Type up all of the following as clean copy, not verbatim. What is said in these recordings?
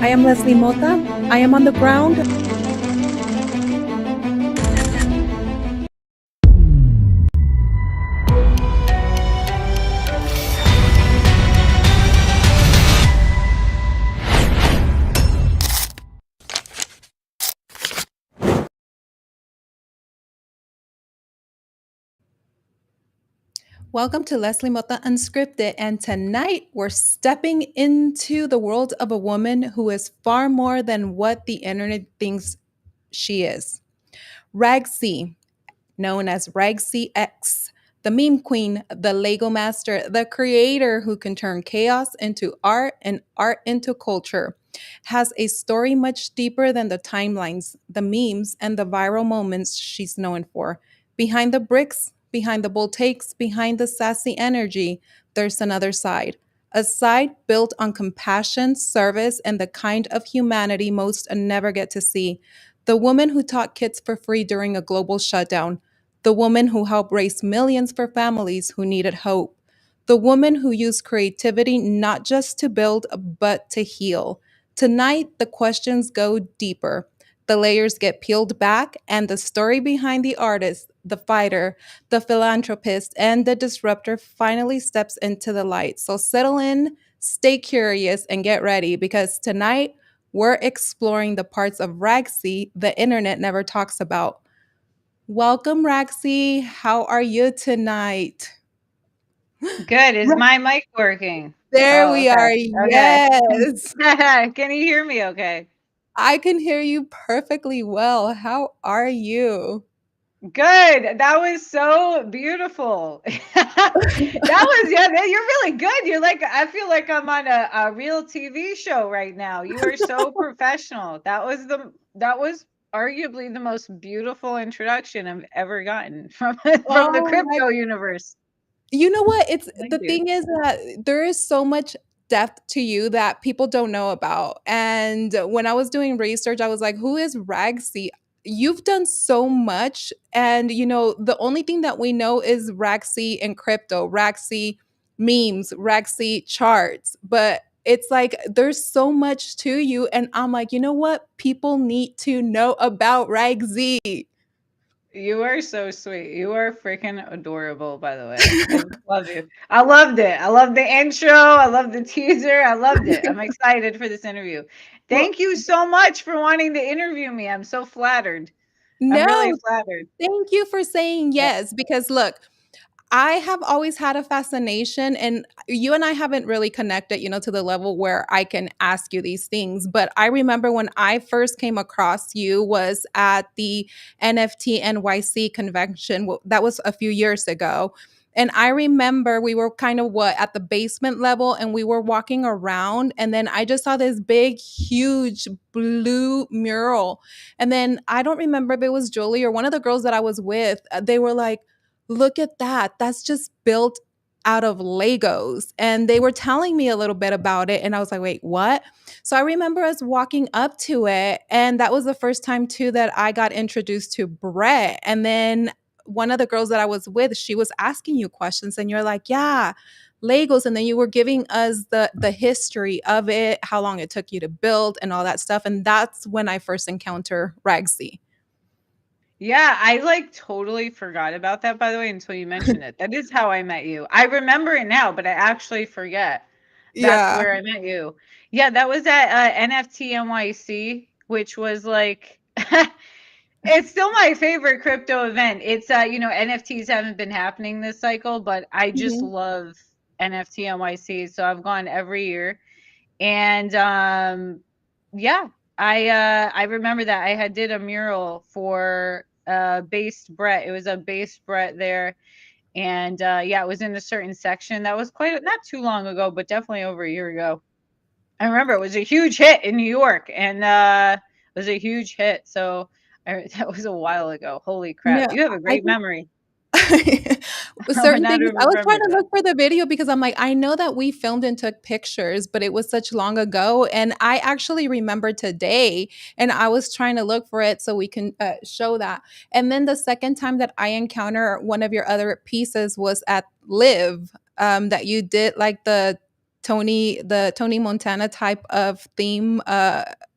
I am Leslie Mota. I am on the ground. Welcome to Leslie Mota Unscripted. And tonight we're stepping into the world of a woman who is far more than what the internet thinks she is. Ragzy, known as Ragzy X, the meme queen, the Lego master, the creator who can turn chaos into art and art into culture, has a story much deeper than the timelines, the memes, and the viral moments she's known for. Behind the bricks, behind the bold takes, behind the sassy energy, there's another side. A side built on compassion, service, and the kind of humanity most never get to see. The woman who taught kids for free during a global shutdown, the woman who helped raise millions for families who needed hope, the woman who used creativity not just to build, but to heal. Tonight, the questions go deeper. The layers get peeled back, and the story behind the artist, the fighter, the philanthropist, and the disruptor finally steps into the light. So settle in, stay curious, and get ready because tonight we're exploring the parts of Ragzy the internet never talks about. Welcome, Ragzy. How are you tonight? Good. Is Ra- my mic working? There Oh, we are. okay. Okay. Yes. Can you hear me okay? I can hear you perfectly well. How are you? Good. That was so beautiful. You're really good. You're like, I feel like I'm on a real TV show right now. You are so professional. That was arguably the most beautiful introduction I've ever gotten from from the Oh my, crypto universe. you know what? It's Thank the you. thing is that there is so much depth to you that people don't know about. And when I was doing research, I was like, who is Ragzy? You've done so much. And the only thing that we know is Ragzy and crypto, Ragzy memes, Ragzy charts. But it's like there's so much to you. And I'm like, you know what? People need to know about Ragzy. You are so sweet. You are freaking adorable, by the way. I just love you. I loved it. I loved the intro. I loved the teaser. I loved it. I'm excited for this interview. Well, Thank you so much for wanting to interview me. I'm so flattered. I'm really no, flattered. thank you for saying Yeah. yes because look, I have always had a fascination, and you and I haven't really connected, to the level where I can ask you these things. But I remember when I first came across you was at the NFT NYC convention. That was a few years ago. And I remember we were kind of at the basement level and we were walking around. And then I just saw this big, huge blue mural. And then I don't remember if it was Julie or one of the girls that I was with. They were like, look at that. That's just built out of Legos. And they were telling me a little bit about it. And I was like, wait, what? So I remember us walking up to it. And that was the first time, too, that I got introduced to Brett. And then one of the girls that I was with, she was asking you questions. And you're like, yeah, Legos. And then you were giving us the history of it, how long it took you to build, and all that stuff. And that's when I first encountered Ragzy. Yeah, I like totally forgot about that, by the way, until you mentioned it. That is how I met you. I remember it now, but I actually forget. That's Yeah. where I met you. Yeah, that was at NFT NYC, which was like it's still my favorite crypto event. It's NFTs haven't been happening this cycle, but I just Mhm. love NFT NYC, so I've gone every year. And yeah, I remember that I had did a mural for based Brett. It was a based Brett there. And yeah, it was in a certain section. That was quite not too long ago, but definitely over a year ago. I remember it was a huge hit in New York, and it was a huge hit. So that was a while ago. Holy crap! No, You have a I great think memory. certain Now to things I was trying remember to that. look for the video because I'm like, I know that we filmed and took pictures, but it was such long ago. And I actually remember today, and I was trying to look for it so we can show that. And then the second time that I encounter one of your other pieces was at Live, that you did like the the Tony Montana type of theme,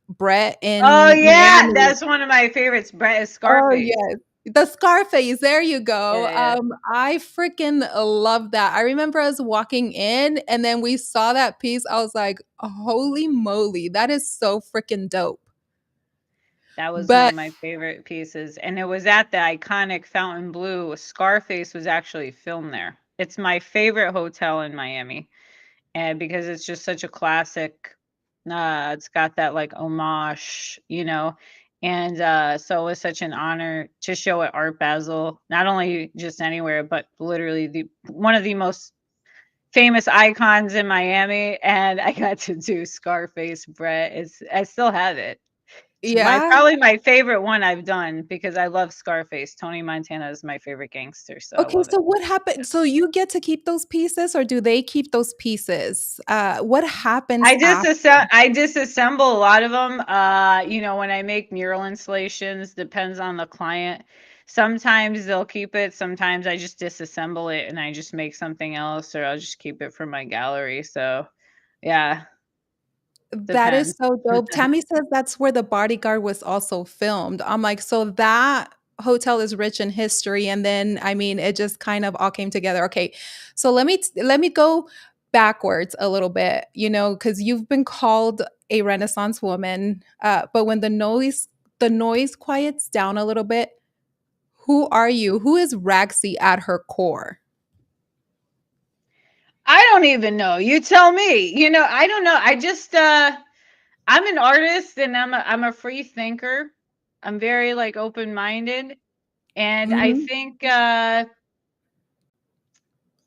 Brett Oh, in yeah, Miami. that's one of my favorites, Brett is Oh, Scarface. yes. The Scarface, there you go. Yeah, yeah. I freaking love that. I remember us walking in and then we saw that piece. I was like, "Holy moly, that is so freaking dope." That was one But of my favorite pieces, and it was at the iconic Fontainebleau. Scarface was actually filmed there. It's my favorite hotel in Miami, and because it's just such a classic, it's got that, like, homage, and, so it was such an honor to show at Art Basel, not only just anywhere, but literally the one of the most famous icons in Miami, and I got to do Scarface Brett. I still have it. It's my yeah. probably my favorite one I've done because I love Scarface. Tony Montana is my favorite gangster, so I Okay, love it. so what happened? So you get to keep those pieces or do they keep those pieces? What happens after? I disassemble a lot of them. When I make mural installations, depends on the client. Sometimes they'll keep it, sometimes I just disassemble it and I just make something else, or I'll just keep it for my gallery. So, yeah, That is depends. so dope. Tammy says that's where The Bodyguard was also filmed. I'm like, so that hotel is rich in history, and then, I mean, it just kind of all came together. Okay, so let me go backwards a little bit, because you've been called a Renaissance woman, but when the noise quiets down a little bit, who are you? Who is Ragzy at her core? I don't even know. You tell me. I don't know. I'm an artist and I'm a free thinker. I'm very like open-minded, and Mhm.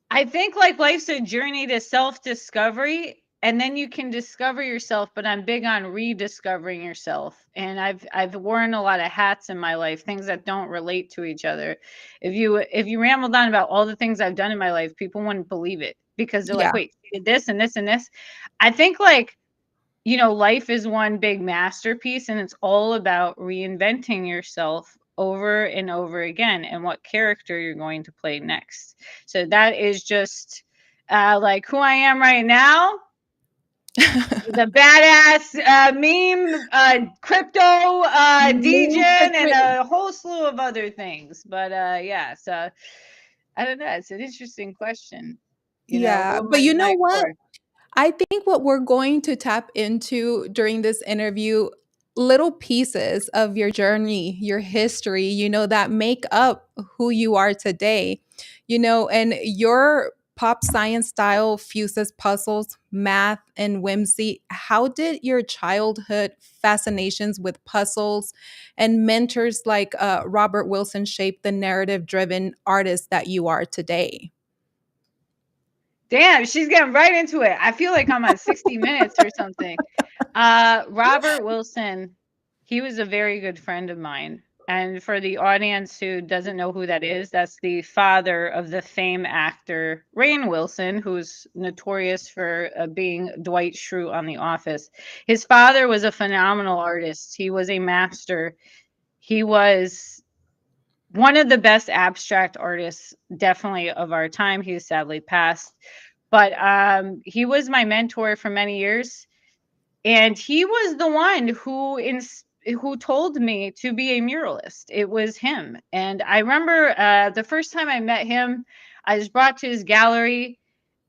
I think like life's a journey to self-discovery, and then you can discover yourself, but I'm big on rediscovering yourself. And I've worn a lot of hats in my life, things that don't relate to each other. If you rambled on about all the things I've done in my life, people wouldn't believe it because they're like, Yeah. "Wait, you did this and this and this." I think like life is one big masterpiece and it's all about reinventing yourself over and over again and what character you're going to play next. So that is just like who I am right now, the badass meme, crypto, DJ, Meme and secret. a whole slew of other things. But yeah, so I don't know. It's an interesting question. Yeah, Who am but I you the know night what? for? I think what we're going to tap into during this interview, little pieces of your journey, your history, that make up who you are today, and your pop science style fuses puzzles, math, and whimsy. How did your childhood fascinations with puzzles and mentors like Robert Wilson shape the narrative driven artist that you are today? Damn, she's getting right into it. I feel like I'm on 60 Minutes or something. Robert Wilson, he was a very good friend of mine. And for the audience who doesn't know who that is, that's the father of the famed actor Rainn Wilson, who's notorious for being Dwight Schrute on The Office. His father was a phenomenal artist. He was a master. He was one of the best abstract artists, definitely of our time. He's sadly passed, but he was my mentor for many years, and he was the one who told me to be a muralist. It was him, and I remember the first time I met him, I was brought to his gallery,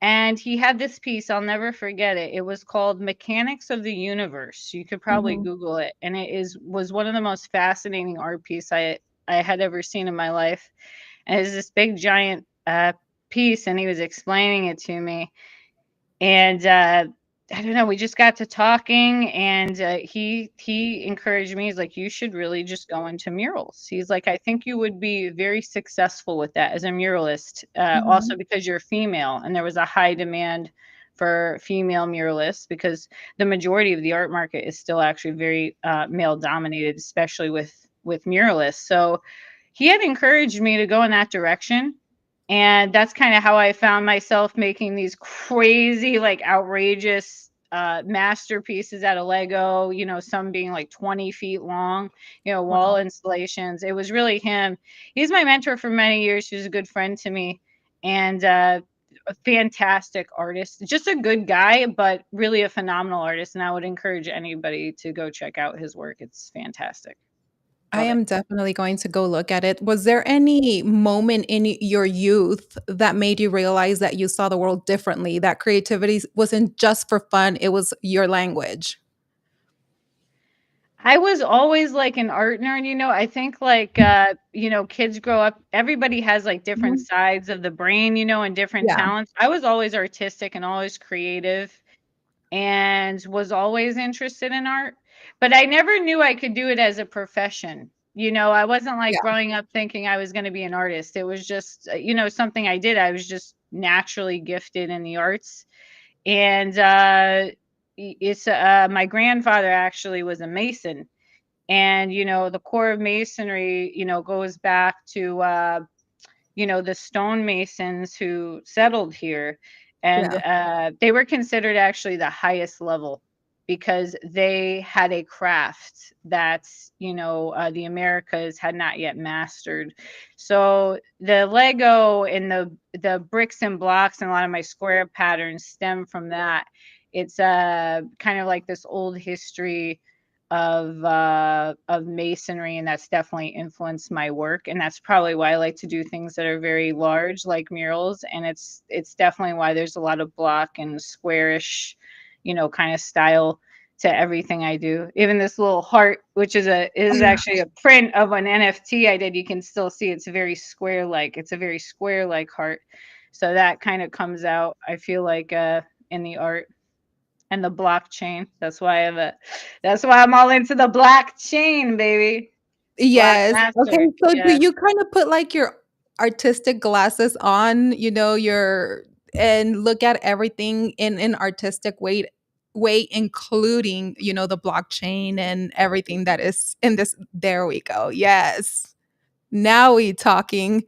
and he had this piece. I'll never forget it. It was called "Mechanics of the Universe." You could probably Mhm. Google it, and it was one of the most fascinating art piece I had ever seen in my life. And it was this big giant piece, and he was explaining it to me, and I don't know, we just got to talking, and he encouraged me. He's like, you should really just go into murals. He's like, I think you would be very successful with that as a muralist, also Mhm. because you're female, and there was a high demand for female muralists because the majority of the art market is still actually very male dominated, especially with muralists. So he had encouraged me to go in that direction, and that's kind of how I found myself making these crazy, like outrageous masterpieces out of Lego, some being like 20 feet long, wall Wow. installations. It was really him. He's my mentor for many years. He was a good friend to me. And a fantastic artist, just a good guy, but really a phenomenal artist. And I would encourage anybody to go check out his work. It's fantastic. I Love it. am definitely going to go look at it. Was there any moment in your youth that made you realize that you saw the world differently, that creativity wasn't just for fun, it was your language? I was always like an art nerd, I think like kids grow up, everybody has like different Mhm. sides of the brain, and different Yeah, talents. I was always artistic and always creative and was always interested in art, but I never knew I could do it as a profession. I wasn't like yeah, growing up thinking I was going to be an artist. It was just, something I did. I was just naturally gifted in the arts. And it's my grandfather actually was a mason, and the core of masonry goes back to the stonemasons who settled here, and yeah. they were considered actually the highest level because they had a craft that the Americas had not yet mastered. So the Lego and the bricks and blocks and a lot of my square patterns stem from that. It's kind of like this old history of masonry, and that's definitely influenced my work, and that's probably why I like to do things that are very large like murals, and it's definitely why there's a lot of block and squarish kind of style to everything I do. Even this little heart, which is actually a print of an NFT I did, you can still see it's very square like. It's a very square like heart, so that kind of comes out, I feel like, in the art. And the blockchain. That's why I'm all into the blockchain, baby. Block Yes. Okay, master. so do Yeah. you kinda put, like, your artistic glasses on, your and look at everything in an artistic way, including, the blockchain and everything that is in this there we go, yes. Now we talking.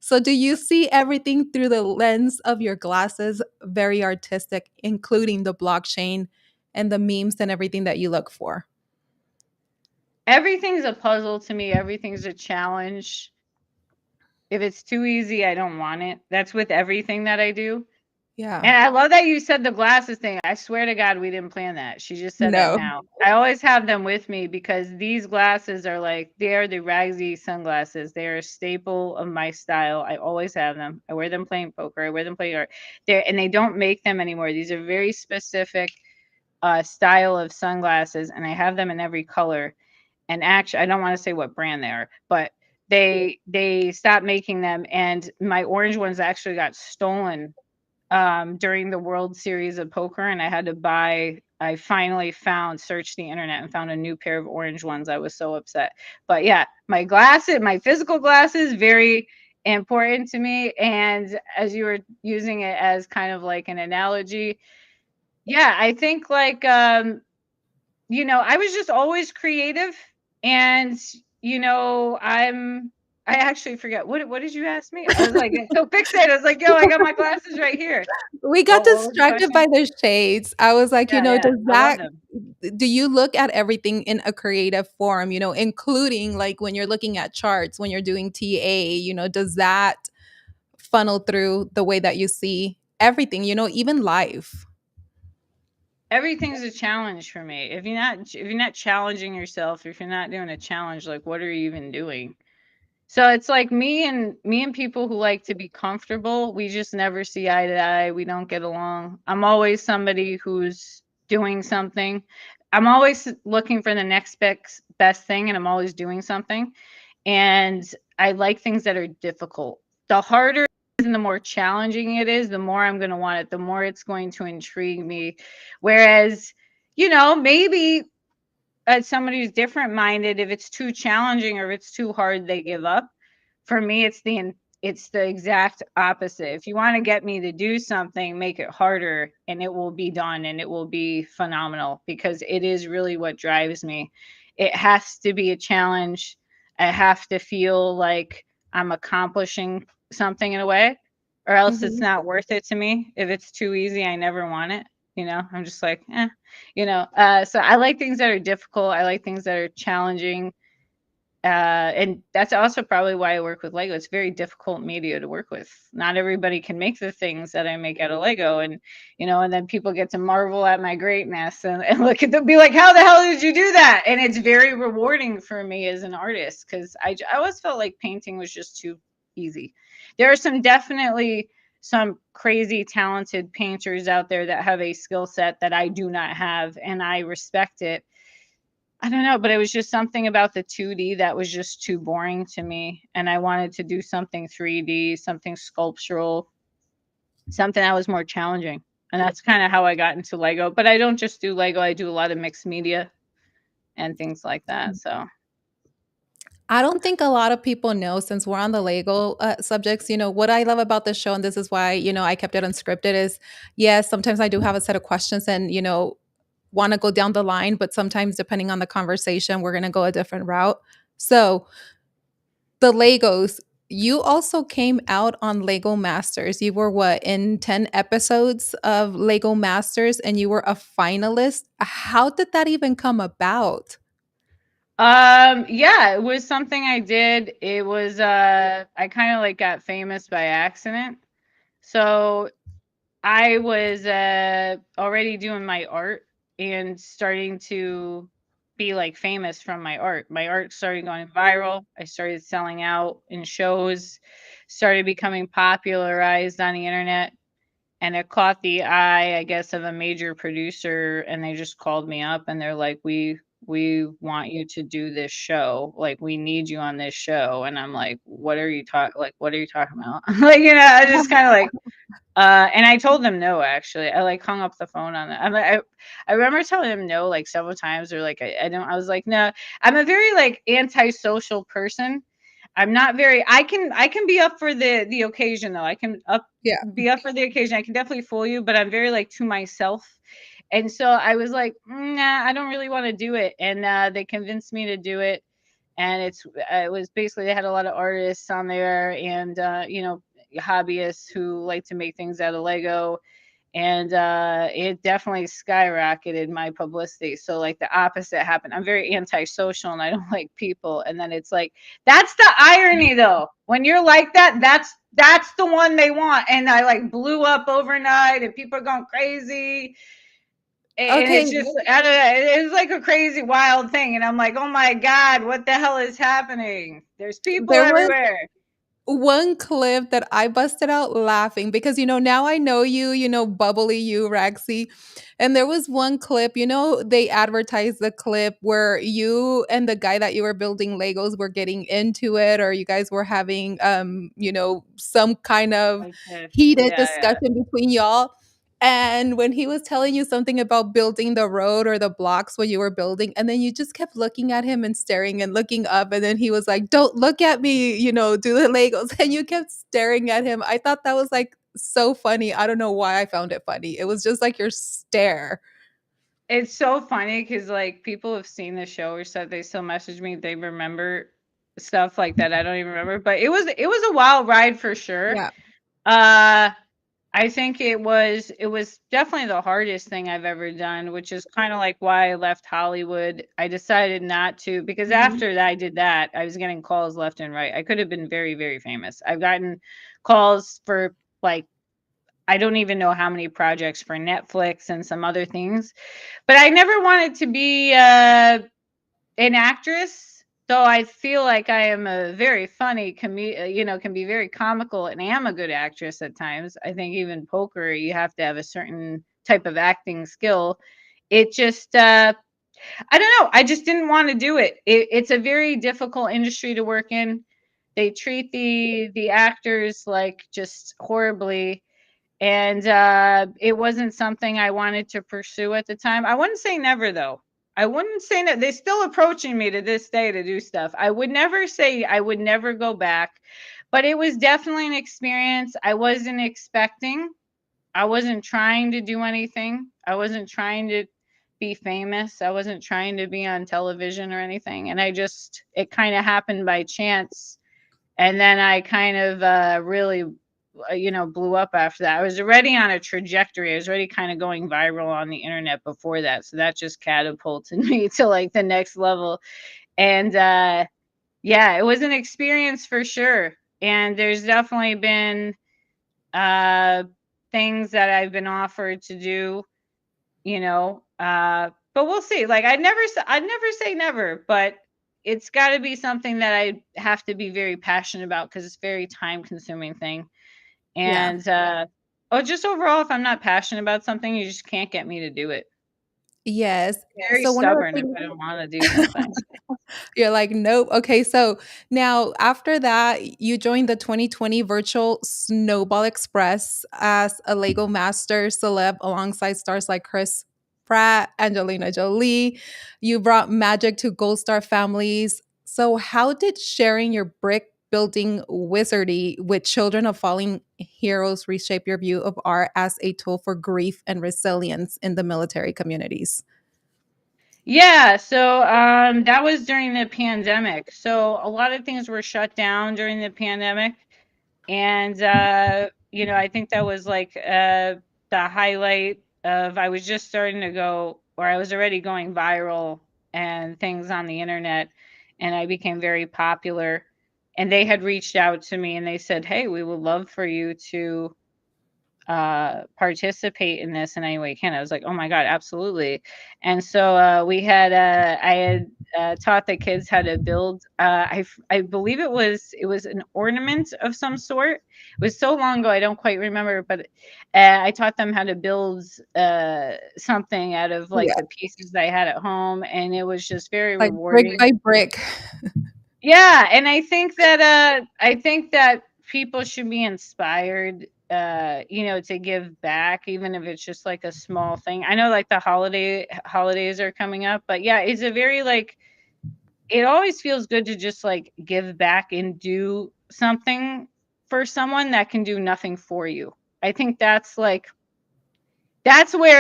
So do you see everything through the lens of your glasses, very artistic, including the blockchain and the memes and everything that you look for? Everything's a puzzle to me. Everything's a challenge. If it's too easy, I don't want it. That's with everything that I do. Yeah. And I love that you said the glasses thing. I swear to God, we didn't plan that. She just said that No. now. I always have them with me because these glasses are like, they are the Ragzy sunglasses. They are a staple of my style. I always have them. I wear them playing poker. I wear them playing art. And they don't make them anymore. These are very specific style of sunglasses, and I have them in every color. And actually, I don't want to say what brand they are, but they stopped making them, and my orange ones actually got stolen during the World Series of Poker, and I had to buy. I finally searched the internet and found a new pair of orange ones. I was so upset. But yeah, my glasses, my physical glasses, very important to me. And as you were using it as kind of like an analogy, yeah, I think like I was just always creative, and I actually forget what did you ask me? I was like so fixated. I was like, yo, I got my glasses right here. We got What was the distracted by question? the shades. I was like, Yeah, yeah, does I love that them. do you look at everything in a creative form, including like when you're looking at charts, when you're doing TA, does that funnel through the way that you see everything, even life? Everything's a challenge for me. If you're not challenging yourself, if you're not doing a challenge, like what are you even doing? So it's like me and people who like to be comfortable, we just never see eye to eye. We don't get along. I'm always somebody who's doing something. I'm always looking for the next best thing, and I'm always doing something. And I like things that are difficult. The harder it is and the more challenging it is, the more I'm going to want it, the more it's going to intrigue me. Whereas, maybe as somebody who's different minded, if it's too challenging or if it's too hard, they give up. For me, it's the exact opposite. If you want to get me to do something, make it harder, and it will be done, and it will be phenomenal, because it is really what drives me. It has to be a challenge. I have to feel like I'm accomplishing something in a way, or else it's Mhm. not worth it to me. If it's too easy, I never want it. I'm just like, so I like things that are difficult. I like things that are challenging. And that's also probably why I work with Lego. It's very difficult media to work with. Not everybody can make the things that I make out of Lego, and and then people get to marvel at my greatness and look at them, be like, "How the hell did you do that?" And it's very rewarding for me as an artist because I always felt like painting was just too easy. There are definitely some crazy talented painters out there that have a skill set that I do not have, and I respect it. I don't know, but it was just something about the 2D that was just too boring to me, and I wanted to do something 3D, something sculptural, something that was more challenging, and that's kinda how I got into Lego, but I don't just do Lego, I do a lot of mixed media and things like that, so I don't think a lot of people know, since we're on the Lego subjects, what I love about this show, and this is why, I kept it unscripted, is yes, sometimes I do have a set of questions and, want to go down the line, but sometimes depending on the conversation, we're going to go a different route. So, the Legos, you also came out on Lego Masters. You were what, in 10 episodes of Lego Masters, and you were a finalist. How did that even come about? yeah, it was something I did. It was, I kinda, like, got famous by accident. So I was already doing my art and starting to be like famous from my art. My art started going viral. I started selling out in shows, started becoming popularized on the internet, and it caught the eye, I guess, of a major producer. And they just called me up and they're like, we want you to do this show. Like, we need you on this show. And I'm like, what are you talking about? Like, I just kind of like, and I told them no, actually. I, like, hung up the phone on that. I remember telling them no, like, several times, or, like, I don't I was like, "No." I'm a very, like, antisocial person. I'm not very I can be up for the occasion, though. I can up Yeah. be up for the occasion. I can definitely fool you, but I'm very, like, to myself. And so I was like, Nah, I don't really wanna do it." And, they convinced me to do it, and it was basically they had a lot of artists on there and hobbyists who like to make things out of Lego, and it definitely skyrocketed my publicity. So, like, the opposite happened. I'm very antisocial and I don't like people, and then it's like, that's the irony though. When you're like that, that's the one they want, and I, like, blew up overnight and people are going crazy. And Okay. it's just, I don't know, it's like a crazy wild thing, and I'm like, oh my god, what the hell is happening? There's people There was everywhere. one clip that I busted out laughing because, now I know you, bubbly you, Ragzy. And there was one clip, they advertised the clip where you and the guy that you were building Legos were getting into it, or you guys were having, some kind of Like this. heated Yeah, yeah. discussion between y'all. And when he was telling you something about building the road or the blocks what you were building, and then you just kept looking at him and staring and looking up, and then he was like, "Don't look at me, do the Legos." And you kept staring at him. I thought that was like so funny. I don't know why I found it funny. It was just like your stare. It's so funny because, like, people have seen the show or said they still message me, they remember stuff like that I don't even remember, but it was a wild ride for sure. Yeah. Uh I think it was definitely the hardest thing I've ever done, which is kinda like why I left Hollywood. I decided not to, because Mhm. after that I did that, I was getting calls left and right. I could have been very, very famous. I've gotten calls for, like, I don't even know how many projects for Netflix and some other things, but I never wanted to be, an actress, though I feel like I am a very funny can be very comical and am a good actress at times. I think even poker, you have to have a certain type of acting skill. It just, I don't know. I just didn't want to do it. It's a very difficult industry to work in. They treat the actors like just horribly, and it wasn't something I wanted to pursue at the time. I wouldn't say never though. I wouldn't say that they're still approaching me to this day to do stuff. I would never say I would never go back, but it was definitely an experience I wasn't expecting. I wasn't trying to do anything. I wasn't trying to be famous. I wasn't trying to be on television or anything. And it kind of happened by chance. And then I kind of really, blew up after that. I was already on a trajectory. I was already kind of going viral on the internet before that. So that just catapulted me to, like, the next level. And Yeah, it was an experience for sure, and there's definitely been, uh, things that I've been offered to do, but we'll see. Like, I'd never say never, but it's gotta be something that I have to be very passionate about because it's very time-consuming thing, Yeah. and, just overall, if I'm not passionate about something, you just can't get me to do it. Yes. Very So one of the stubborn if things I don't wanna do something. you're like, "Nope." Okay, so now after that, you joined the 2020 virtual Snowball Express as a Lego master celeb alongside stars like Chris Pratt, Angelina Jolie. You brought magic to Gold Star families. So how did sharing your brick building wizardy with children of falling heroes reshape your view of art as a tool for grief and resilience in the military communities? Yeah, so, that was during the pandemic. So a lot of things were shut down during the pandemic, and, I think that was, like, the highlight of I was just starting to go or I was already going viral and things on the internet, and I became very popular, and they had reached out to me and they said, "Hey, we would love for you to participate in this in any way you can." I was like, "Oh my god, absolutely." And so I had taught the kids how to build I believe it was an ornament of some sort. It was so long ago I don't quite remember, but I taught them how to build something out of like Yeah, the pieces that I had at home, and it was just very like brick rewarding. by brick. Yeah, and I think that people should be inspired, to give back, even if it's just like a small thing. I know like the holidays are coming up, but yeah, it's a very like it always feels good to just like give back and do something for someone that can do nothing for you. I think that's where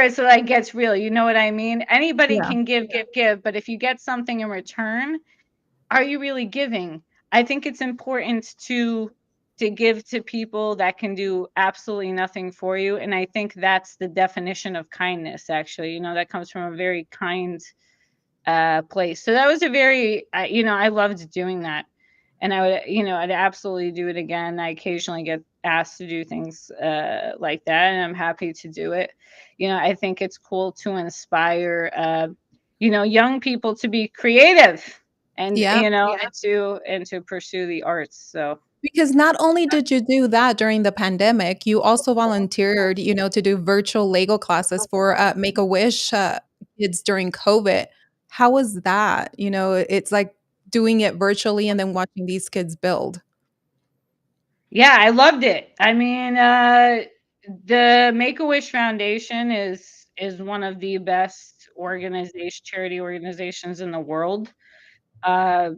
it's like gets real. You know what I mean? Anybody Yeah. can give, but if you get something in return, are you really giving? I think it's important to give to people that can do absolutely nothing for you, and I think that's the definition of kindness, actually. That comes from a very kind, place. So that was a very I loved doing that, and I'd absolutely do it again. I occasionally get asked to do things, like that, and I'm happy to do it. I think it's cool to inspire, young people to be creative and, Yeah. and to pursue the arts, so Because not only did you do that during the pandemic, you also volunteered, to do virtual Lego classes for, Make-A-Wish, kids during COVID. How was that? It's like doing it virtually and then watching these kids build. yeah, I loved it. I mean, the Make-A-Wish Foundation is one of the best charity organizations in the world. Uh,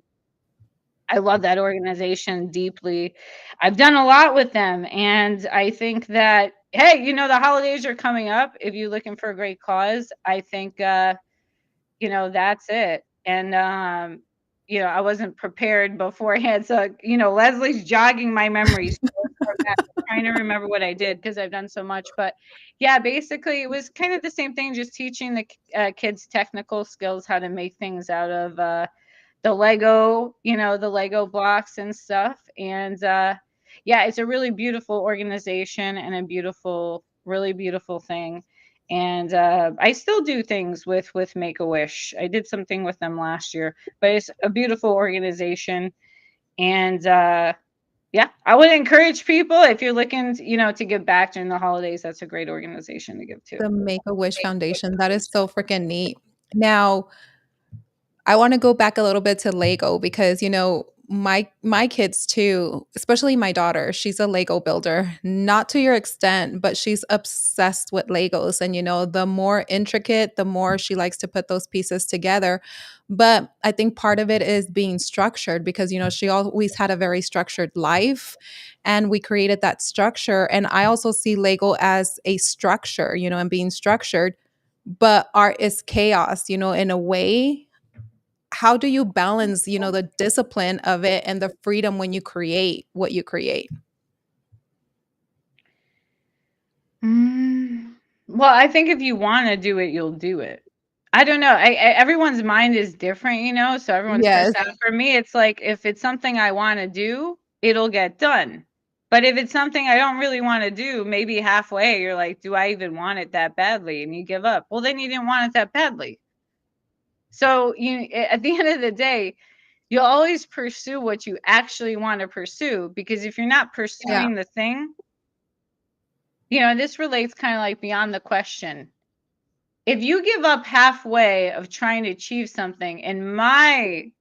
I love that organization deeply. I've done a lot with them, and I think that, hey, the holidays are coming up. If you're looking for a great cause, I think, that's it. And, I wasn't prepared beforehand. So, Leslie's jogging my memories. So trying to remember what I did because I've done so much. But yeah, basically, it was kind of the same thing, just teaching the kids technical skills, how to make things out of the Lego blocks and stuff. And yeah, it's a really beautiful organization and a really beautiful thing. And I still do things with Make a Wish. I did something with them last year, but it's a beautiful organization. And yeah, I would encourage people if you're looking, to give back during the holidays. That's a great organization to give to. The Make-A-Wish Foundation, that is so freaking neat. Now I wanna go back a little bit to Lego because, my kids too, especially my daughter, she's a Lego builder, not to your extent, but she's obsessed with Legos and, the more intricate, the more she likes to put those pieces together. But I think part of it is being structured because, she always had a very structured life, and we created that structure, and I also see Lego as a structure, and being structured, but art is chaos, in a way. How do you balance, the discipline of it and the freedom when you create what you create? Mm, well, I think if you want to do it, you'll do it. I don't know. Everyone's mind is different, so everyone's Yes. cursed out. For me, it's like if it's something I want to do, it'll get done. But if it's something I don't really want to do, maybe halfway you're like, do I even want it that badly? And you give up. Well, then you didn't want it that badly. So at the end of the day, you'll always pursue what you actually want to pursue, because if you're not Yeah. pursuing the thing, this relates kind of like beyond the question. If you give up halfway of trying to achieve something, in my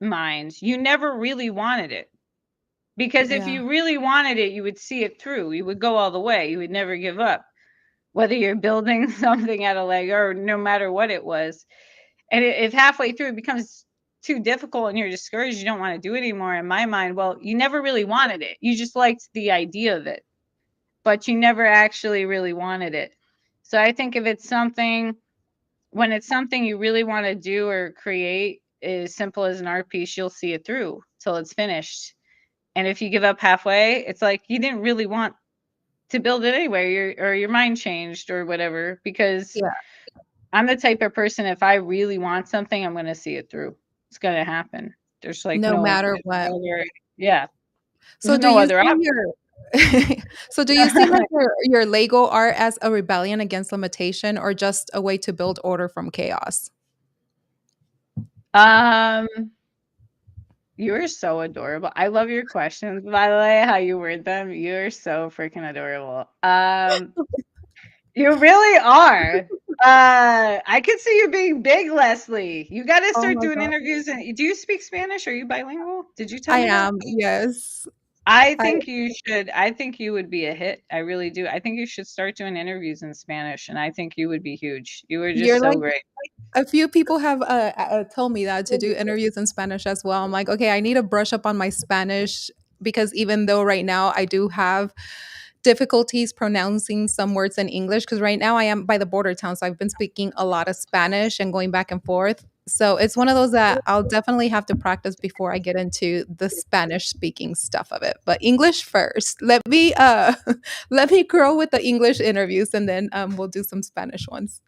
mind, you never really wanted it. Because if Yeah. you really wanted it, you would see it through. You would go all the way. You would never give up. Whether you're building something out of Lego or no matter what it was. And if halfway through it becomes too difficult and you're discouraged, you don't want to do it anymore, in my mind, well, you never really wanted it. You just liked the idea of it, but you never actually really wanted it. So I think if it's something when it's something you really want to do or create, as simple as an art piece, you'll see it through till it's finished. And if you give up halfway, it's like you didn't really want to build it anyway, or your mind changed or whatever. Because Yeah. I'm the type of person, if I really want something, I'm going to see it through. It's going to happen. There's like No matter there's what. no other, yeah, So there's do no you other see option. your so do you see like your Lego art as a rebellion against limitation or just a way to build order from chaos? um, you're so adorable. I love your questions, by the way, how you word them. You're so freaking adorable. You really are. I could see you being big, Leslie. You got to Oh start my doing god. interviews. And do you speak Spanish? Are you bilingual? Did you tell I me that? am. Yes. I I think you should. I think you would be a hit. I really do. I think you should start doing interviews in Spanish, and I think you would be huge. You were just you're so like great. a few people have told me that to do interviews in Spanish as well. I'm like, okay, I need to brush up on my Spanish because even though right now I do have difficulties pronouncing some words in English, because right now I am by the border town, so I've been speaking a lot of Spanish and going back and forth. So it's one of those that I'll definitely have to practice before I get into the Spanish speaking stuff of it. But English first. Let me let me grow with the English interviews and then we'll do some Spanish ones.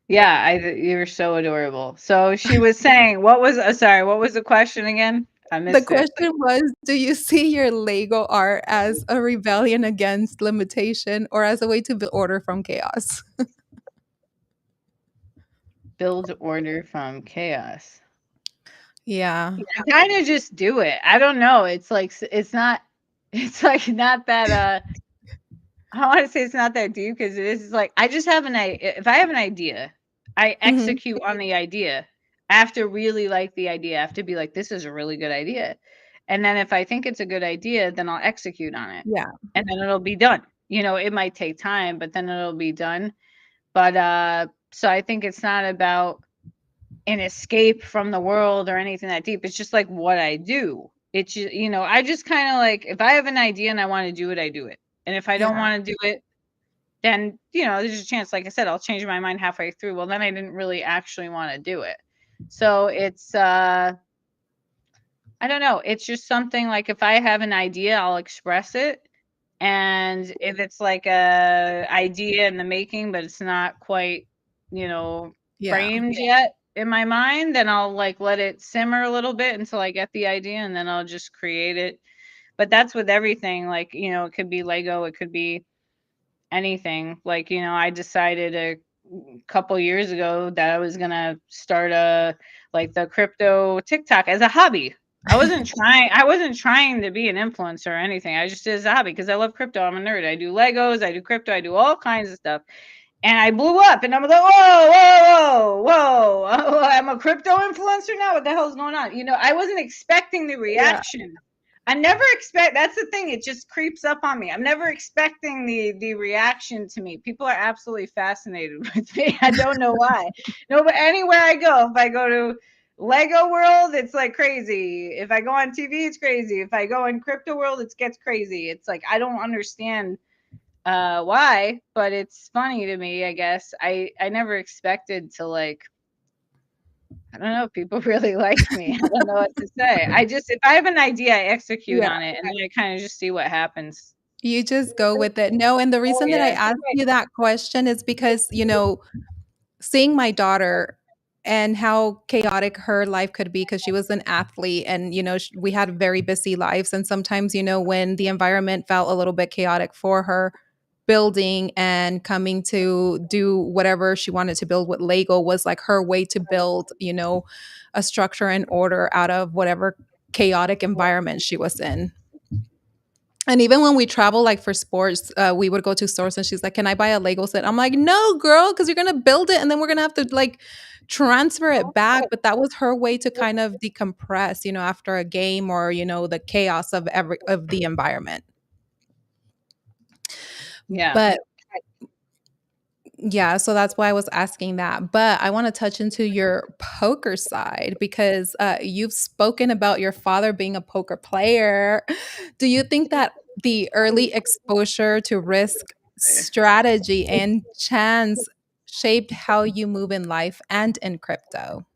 Yeah, you're so adorable. So she was saying, what was? Sorry, what was the question again? I The missed it. question was, do you see your Lego art as a rebellion against limitation or as a way to build order from chaos? Build order from chaos. Yeah. I kind of just do it. I don't know. It's like it's not. It's like not that. I don't want to say it's not that deep, because it is like I just have an idea. If I have an idea, I Mhm. execute on the idea. I have to really like the idea. I have to be like, this is a really good idea. And then if I think it's a good idea, then I'll execute on it. Yeah. And then it'll be done. It might take time, but then it'll be done. But so I think it's not about an escape from the world or anything that deep. It's just like what I do. It's just, I just kind of like, if I have an idea and I want to do it, I do it. And if I don't Yeah. want to do it, then, there's a chance, like I said, I'll change my mind halfway through. Well, then I didn't really actually want to do it. So it's I don't know. It's just something like if I have an idea, I'll express it. And if it's like a idea in the making, but it's not quite, Yeah. framed yet in my mind, then I'll like let it simmer a little bit until I get the idea, and then I'll just create it. But that's with everything. Like, it could be Lego, it could be anything. Like, I decided a couple years ago that I was gonna start the crypto TikTok as a hobby. I wasn't trying to be an influencer or anything. I just did it as a hobby because I love crypto. I'm a nerd. I do Legos, I do crypto, I do all kinds of stuff. And I blew up, and I'm like, whoa, whoa, whoa, whoa. I'm a crypto influencer now. What the hell's going on? I wasn't expecting the Yeah. reaction. I never expect. That's the thing. It just creeps up on me. I'm never expecting the reaction to me. People are absolutely fascinated with me. I don't know why. No, but anywhere I go, if I go to Lego world, it's like crazy. If I go on TV, it's crazy. If I go in crypto world, it gets crazy. It's like I don't understand why, but it's funny to me. I guess I never expected to like. I don't know. People really like me. I don't know what to say. If I have an idea, I execute Yeah. on it, and then I kind of just see what happens. You just go with it. No, and the Oh reason that I yeah. asked you that question is because, seeing my daughter and how chaotic her life could be because she was an athlete and we had very busy lives, and sometimes when the environment felt a little bit chaotic for her, building and coming to do whatever she wanted to build with Lego was like her way to build a structure and order out of whatever chaotic environment she was in. And even when we travel, like for sports, we would go to stores and she's like, "Can I buy a Lego set?" I'm like, "No, girl, because you're gonna build it and then we're gonna have to like transfer it back." But that was her way to kind of decompress, after a game or the chaos of the environment. Yeah. But yeah, so that's why I was asking that. But I want to touch into your poker side because you've spoken about your father being a poker player. Do you think that the early exposure to risk, strategy, and chance shaped how you move in life and in crypto?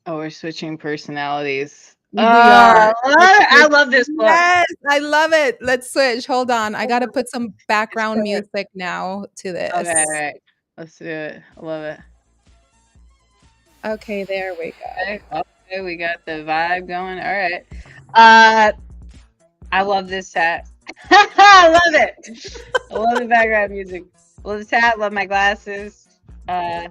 Oh, we're switching personalities. We are. Let's I switch. love this book. Yes, I love it. Let's switch. Hold on. I got to put some It's background good. music now to Okay, all this. right. Let's do it. I love it. Okay, there we go. Okay, we got the vibe going. All right. Uh, I love this hat. I love it. I love the background music. Love this hat. Love my glasses. Uh,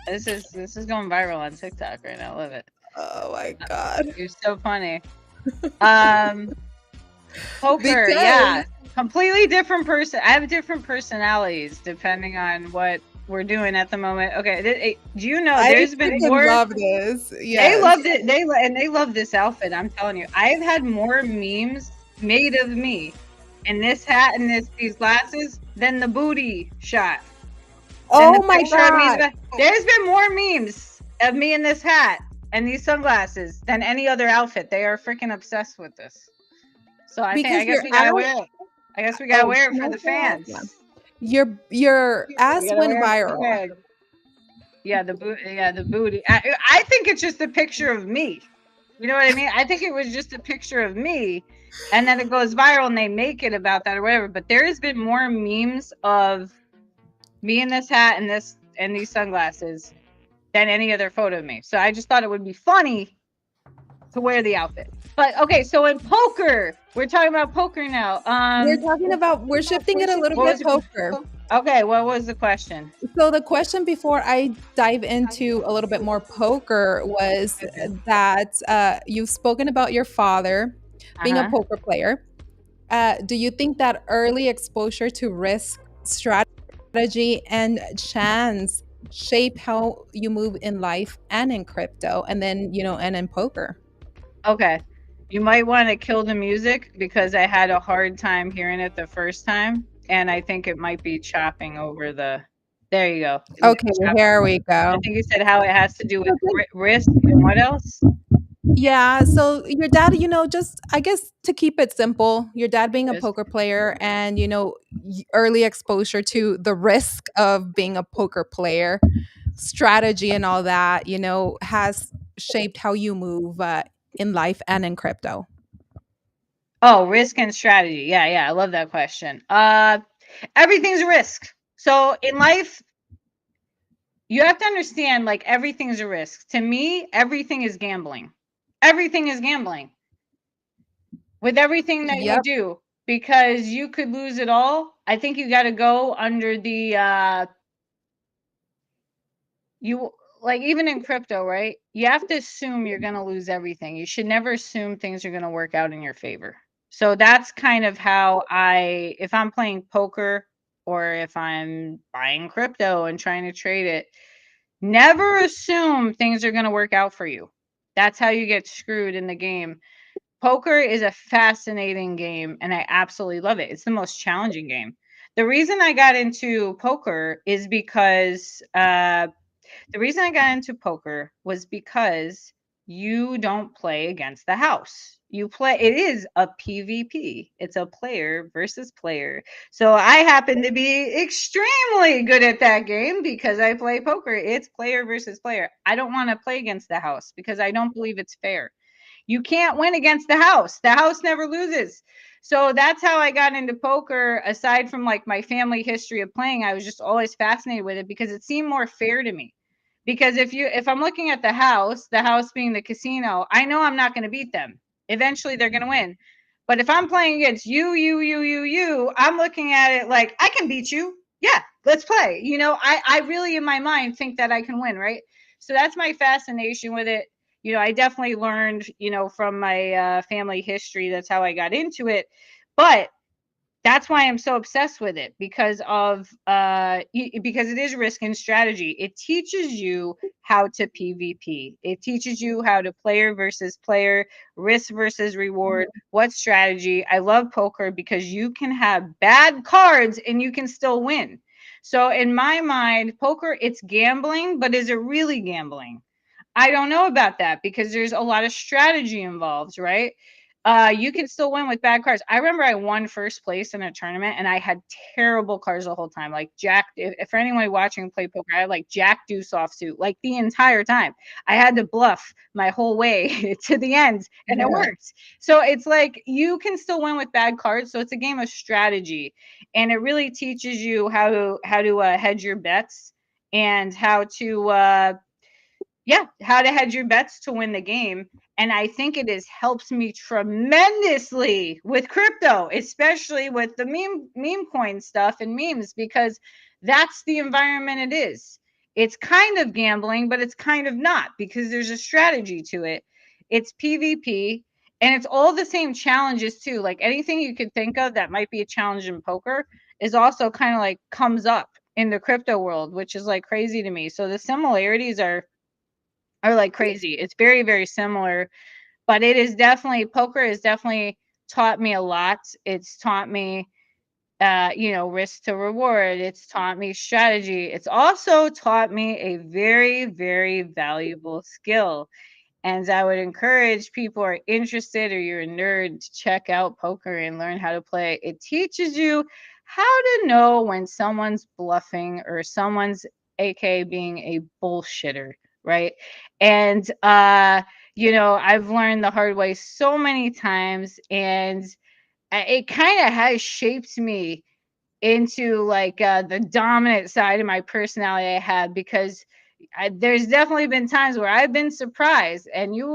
this is going viral on TikTok right now. I love it. Oh my god. You're so funny. Um, Poker, Because yeah, completely different person. I have different personalities depending on what we're doing at the moment. Okay, do you know I there's been freaking more? love this. They Yes. loved it. They love this outfit. I'm telling you, I've had more memes made of me in this hat and these glasses than the booty shot. Than the Oh my picture of me. god. There's been more memes of me in this hat and these sunglasses than any other outfit. They are freaking obsessed with this. So I Because guess your we ass. gotta wear it. I guess we gotta Oh, wear it can for I the say that? Yeah. fans. Your We ass gotta went wear it for the viral. fans. Yeah, the booty. I think it's just a picture of me. You know what I mean? I think it was just a picture of me, and then it goes viral, and they make it about that or whatever. But there has been more memes of me in this hat and these sunglasses than any other photo of me. So I just thought it would be funny to wear the outfit. But okay, so in poker, we're talking about poker now. We're shifting it a little What bit was your poker. okay? What was the question? So the question before I dive into a little bit more poker was that you've spoken about your father Uh being a huh. poker player. Do you think that early exposure to risk, strategy, and chance shape how you move in life and in crypto, and then and in poker? Okay. You might want to kill the music because I had a hard time hearing it the first time, and I think it might be chopping over the. There you go. It might Okay, be chopping here over. we I go. think you said how it has to do with So good. risk and what else? Yeah, so your dad, just I guess to keep it simple, your dad being a Risk. poker player and early exposure to the risk of being a poker player, strategy and all that, has shaped how you move in life and in crypto. Oh, risk and strategy. Yeah, yeah. I love that question. Everything's a risk. So in life, you have to understand like everything's a risk. To me, everything is gambling. Everything is gambling with everything that you Yep. do because you could lose it all. I think you got to go under the you like even in crypto, right? You have to assume you're going to lose everything. You should never assume things are going to work out in your favor. So that's kind of how if I'm playing poker or if I'm buying crypto and trying to trade it, never assume things are going to work out for you. That's how you get screwed in the game. Poker is a fascinating game and I absolutely love it. It's the most challenging game. The reason I got into poker is because the reason I got into poker was because you don't play against the house. It is a PvP. It's a player versus player. So I happen to be extremely good at that game because I play poker. It's player versus player. I don't want to play against the house because I don't believe it's fair. You can't win against the house. The house never loses. So that's how I got into poker. Aside from like my family history of playing, I was just always fascinated with it because it seemed more fair to me. Because if I'm looking at the house being the casino, I know I'm not going to beat them. Eventually they're going to win. But if I'm playing against you, I'm looking at it like I can beat you. Yeah, let's play. I really in my mind think that I can win, right? So that's my fascination with it. I definitely learned, from my family history. That's how I got into it. But that's why I'm so obsessed with it because of because it is risk and strategy. It teaches you how to PvP. It teaches you how to player versus player, risk versus reward, what strategy. I love poker because you can have bad cards and you can still win. So in my mind, poker, it's gambling, but is it really gambling? I don't know about that because there's a lot of strategy involved, right? You can still win with bad cards. I remember I won first place in a tournament and I had terrible cards the whole time. Like Jack, if for anyone watching play poker, I had like Jack Deuce offsuit like the entire time. I had to bluff my whole way to the end and it Yeah. worked. So it's like you can still win with bad cards. So it's a game of strategy and it really teaches you how to hedge your bets and how to hedge your bets to win the game. And I think it has helped me tremendously with crypto, especially with the meme coin stuff and memes, because that's the environment it is. It's kind of gambling, but it's kind of not because there's a strategy to it. It's PvP and it's all the same challenges too. Like anything you could think of that might be a challenge in poker is also kind of like comes up in the crypto world, which is like crazy to me. So the similarities are like crazy. It's very, very similar, but it is definitely poker has definitely taught me a lot. It's taught me risk to reward. It's taught me strategy. It's also taught me a very, very valuable skill. And I would encourage people who are interested or you're a nerd to check out poker and learn how to play. It teaches you how to know when someone's bluffing or someone's AK being a bullshitter, right? And I've learned the hard way so many times and it kind of has shaped me into like the dominant side of my personality I have because there's definitely been times where I've been surprised, and you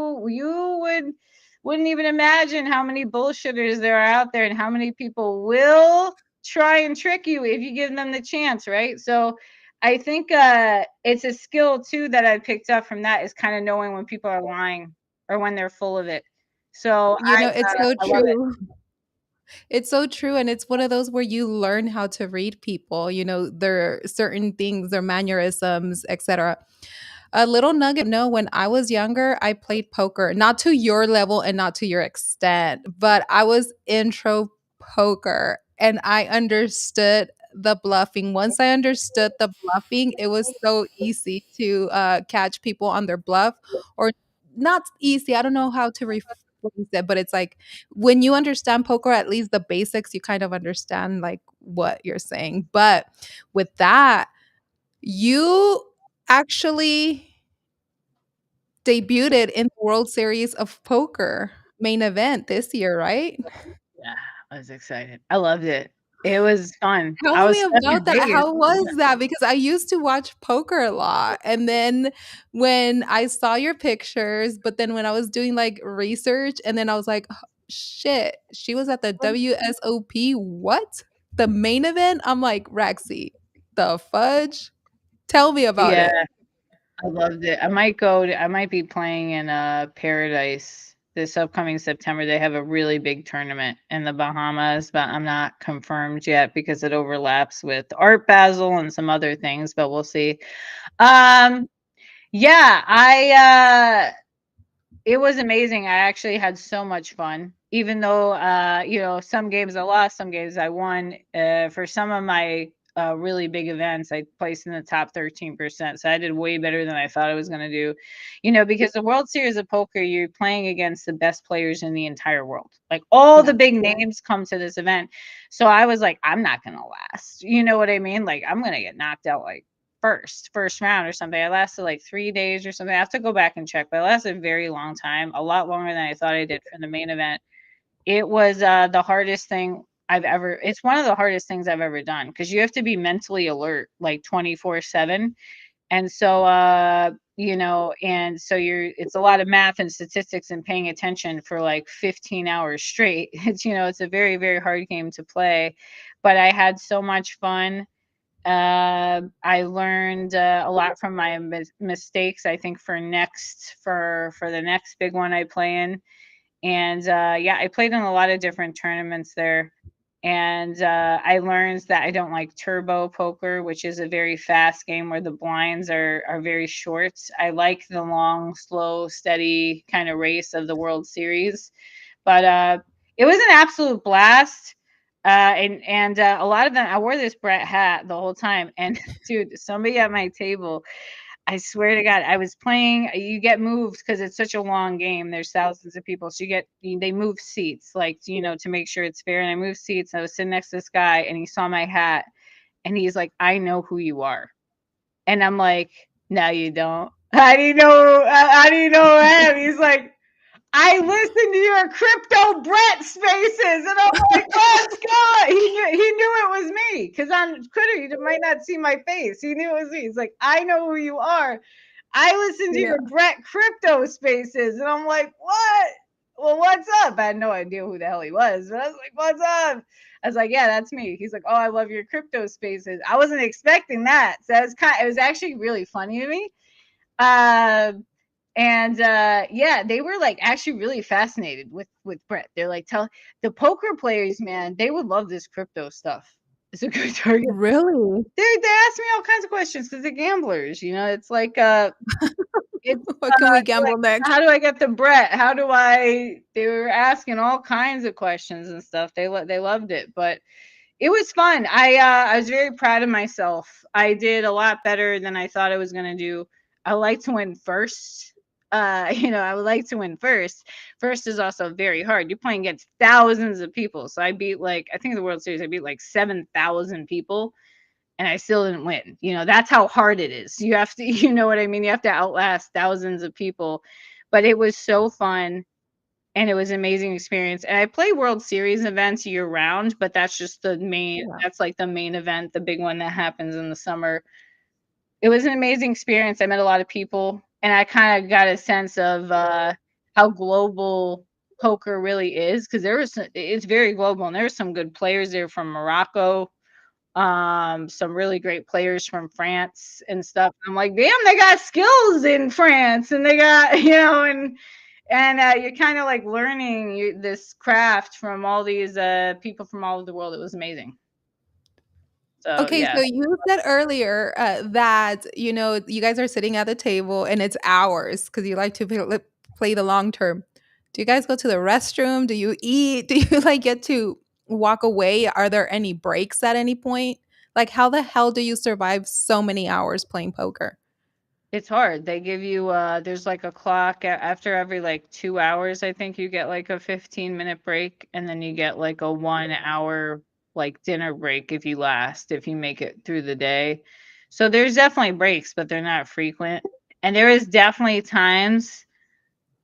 wouldn't even imagine how many bullshitters there are out there, and how many people will try and trick you if you give them the chance, right? So I think it's a skill too that I picked up from that is kind of knowing when people are lying or when they're full of it. So It's so I love it. true. It's so true, and it's one of those where you learn how to read people, there are certain things, their mannerisms, etc. A little nugget know when I was younger, I played poker, not to your level and not to your extent, but I was intro poker and I understood the bluffing. Once I understood the bluffing, it was so easy to catch people on their bluff or not easy. I don't know how to rephrase it, but it's like when you understand poker, at least the basics, you kind of understand like what you're saying. But with that, you actually debuted in the World Series of Poker main event this year, right? Yeah, I was excited. I loved it. It was fun. I Tell was me stuck in about that. Vegas. How was that? Because I used to watch poker a lot. And then when I saw your pictures, but then when I was doing like research, and then I was like, shit, she was at the WSOP. What? The main event? I'm like, Ragzy, the fudge? Tell me about Yeah, it. I loved it. I might be playing in Paradise this upcoming September. They have a really big tournament in the Bahamas, but I'm not confirmed yet because it overlaps with Art Basel and some other things, but we'll see. Um yeah, I it was amazing. I actually had so much fun. Even though some games I lost, some games I won. For some of my really big events, I placed in the top 13%. So I did way better than I thought I was going to do. Because the World Series of Poker, you're playing against the best players in the entire world. Like all the Yeah. big names come to this event. So I was like, I'm not going to last. You know what I mean? Like I'm going to get knocked out like first round or something. I lasted like 3 days or something. I have to go back and check, but I lasted a very long time, a lot longer than I thought I did for the main event. It was, the hardest thing it's one of the hardest things I've ever done because you have to be mentally alert, like, 24/7, and so, and so it's a lot of math and statistics and paying attention for, like, 15 hours straight. It's a very, very hard game to play, but I had so much fun. I learned, a lot from my mistakes, I think for the next big one I play in. And yeah, I played in a lot of different tournaments there. And I learned that I don't like turbo poker, which is a very fast game where the blinds are very short. I like the long, slow, steady kind of race of the World Series. But it was an absolute blast. And a lot of them, I wore this Brett hat the whole time. And dude, somebody at my table, I swear to God, I was playing. You get moved because it's such a long game. There's thousands of people, so they move seats, like to make sure it's fair. And I moved seats. I was sitting next to this guy, and he saw my hat, and he's like, "I know who you are," and I'm like, "No, you don't. How do you know? How do you know who I am?" He's like, I listened to your crypto Brett spaces, and I'm like, let's go. He knew it was me because on Twitter you might not see my face. He knew it was me. He's like, I know who you are. I listened to Yeah. your Brett crypto spaces, and I'm like, what? Well, what's up? I had no idea who the hell he was, but I was like, what's up? I was like, yeah, that's me. He's like, oh, I love your crypto spaces. I wasn't expecting that, so it was actually really funny to me. Um, and yeah, they were like actually really fascinated with Brett. They're like, tell the poker players, man, they would love this crypto stuff. It's a good target. Really? They ask me all kinds of questions because they're gamblers. It's like it's What can we like gamble next? how do I get the Brett? How do I? They were asking all kinds of questions and stuff. They loved it, but it was fun. I was very proud of myself. I did a lot better than I thought I was gonna do. I like to win first. I would like to win first. First is also very hard. You're playing against thousands of people. So I think the World Series I beat like 7,000 people and I still didn't win. That's how hard it is. You have to, you know what I mean? You have to outlast thousands of people. But it was so fun and it was an amazing experience. And I play World Series events year round, but Yeah. that's like the main event, the big one that happens in the summer. It was an amazing experience. I met a lot of people and I kind of got a sense of how global poker really is because it's very global and there's some good players there from Morocco, some really great players from France and stuff. I'm like, damn, they got skills in France and they got, and you're kind of like learning this craft from all these people from all over the world. It was amazing. So Okay, yeah, so you said earlier, that, you guys are sitting at the table and it's hours because you like to play the long term. Do you guys go to the restroom? Do you eat? Do you, like, get to walk away? Are there any breaks at any point? Like, how the hell do you survive so many hours playing poker? it's hard. They give you there's like a clock after every like 2 hours. I think you get like a 15-minute break, and then you get like a 1 hour like dinner break if you make it through the day. So there's definitely breaks, but they're not frequent. And there is definitely times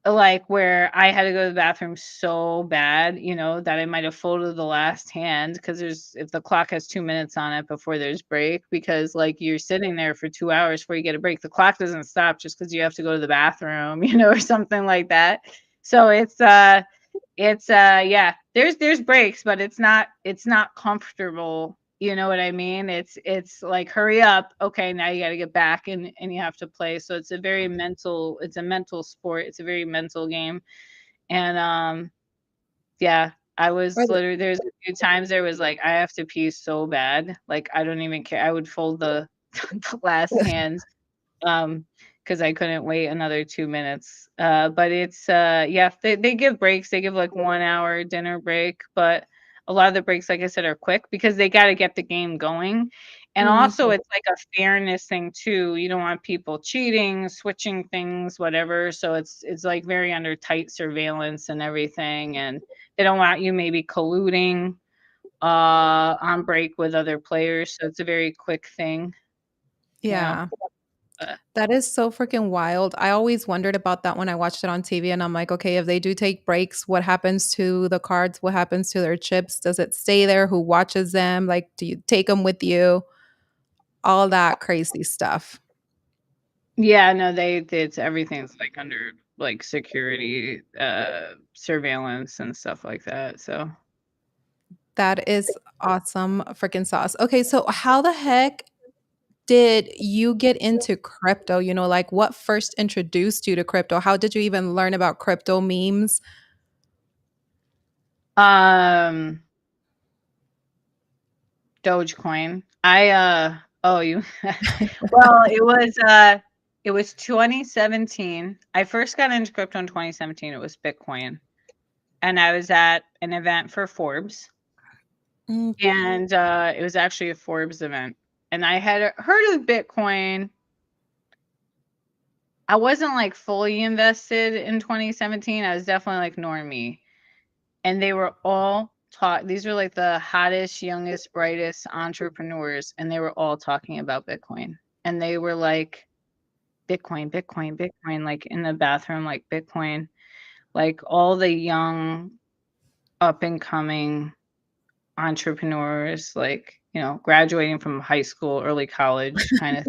like where I had to go to the bathroom so bad, that I might have folded the last hand because if the clock has 2 minutes on it before there's break, because like you're sitting there for 2 hours before you get a break. The clock doesn't stop just because you have to go to the bathroom, or something like that. So yeah, there's breaks, but it's not comfortable. You know what I mean? It's like hurry up. Okay, now you got to get back and you have to play. So it's a mental sport. It's a very mental game. And yeah, I was Are the literally there's a few times there was like I have to pee so bad. Like I don't even care. I would fold the the last hand because I couldn't wait another 2 minutes. But it's yeah, they give breaks. They give like 1 hour dinner break, but a lot of the breaks, like I said, are quick because they got to get the game going. And also, Mhm. it's like a fairness thing too. You don't want people cheating, switching things, whatever. So it's like very under tight surveillance and everything. And they don't want you maybe colluding on break with other players. So it's a very quick thing. You know. Yeah. Uh, That is so freaking wild. I always wondered about that when I watched it on TV, and I'm like, okay, if they do take breaks, what happens to the cards? What happens to their chips? Does it stay there? Who watches them? Like, do you take them with you? All that crazy stuff. yeah, no, it's everything's like under like security, surveillance and stuff like that. So That is awesome freaking sauce. Okay, so how the heck did you get into crypto? Like what first introduced you to crypto? How did you even learn about crypto memes? um Dogecoin. Oh, you well, it was 2017. I first got into crypto in 2017. It was Bitcoin. And I was at an event for Forbes, Mm, and it was actually a Forbes event. And I had heard of Bitcoin. I wasn't like fully invested in 2017. I was definitely like normie. And they were all taught, these were like the hottest, youngest, brightest entrepreneurs, and they were all talking about Bitcoin. And they were like, Bitcoin, Bitcoin, Bitcoin, like in the bathroom, like Bitcoin, like all the young, up and coming entrepreneurs, like, graduating from high school, early college kind of.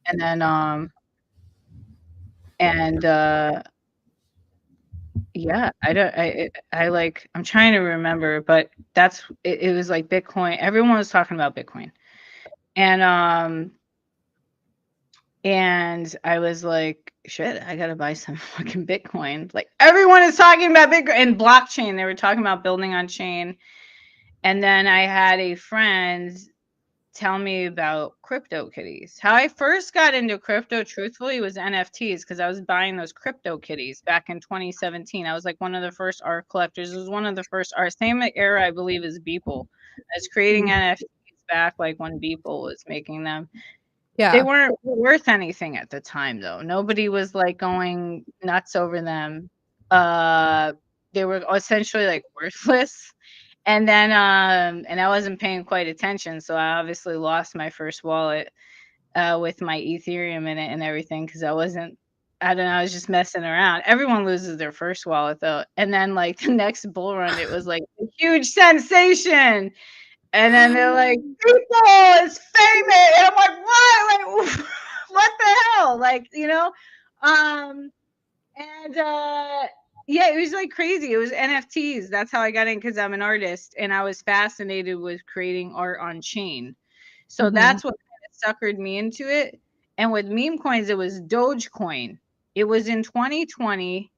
And then, and yeah, I don't, I like, I'm trying to remember, but it was like Bitcoin. Everyone was talking about Bitcoin. And, and I was like, shit, I gotta buy some fucking Bitcoin. Like everyone is talking about Bitcoin and blockchain. They were talking about building on chain. And then I had a friend tell me about crypto kitties. How I first got into crypto, truthfully, was NFTs because I was buying those crypto kitties back in 2017. I was like one of the first art collectors. It was one of the first art, same era, I believe, as Beeple. I was creating mm, NFTs back like when Beeple was making them. They yeah, weren't worth anything at the time, though. Nobody was like going nuts over them. Uh, they were essentially like worthless. And then, and I wasn't paying quite attention, so I obviously lost my first wallet, with my Ethereum in it and everything because I don't know, I was just messing around. Everyone loses their first wallet though, and then like the next bull run, it was like a huge sensation, and then they're like, "People is famous," and I'm like, "What? Like, what the hell?" Like, Um, and yeah, it was like crazy. It was NFTs. That's how I got in because I'm an artist and I was fascinated with creating art on chain. So mhm, that's what kind of suckered me into it. And with meme coins, it was Dogecoin. It was in 2020.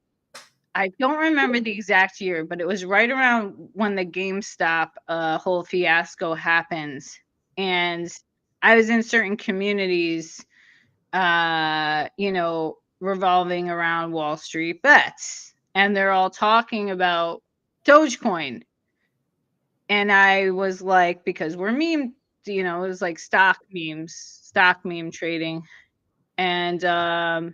I don't remember the exact year, but it was right around when the GameStop whole fiasco happens. And I was in certain communities, revolving around Wall Street bets. And they're all talking about Dogecoin. And I was like, because we're it was like stock memes, stock meme trading. And I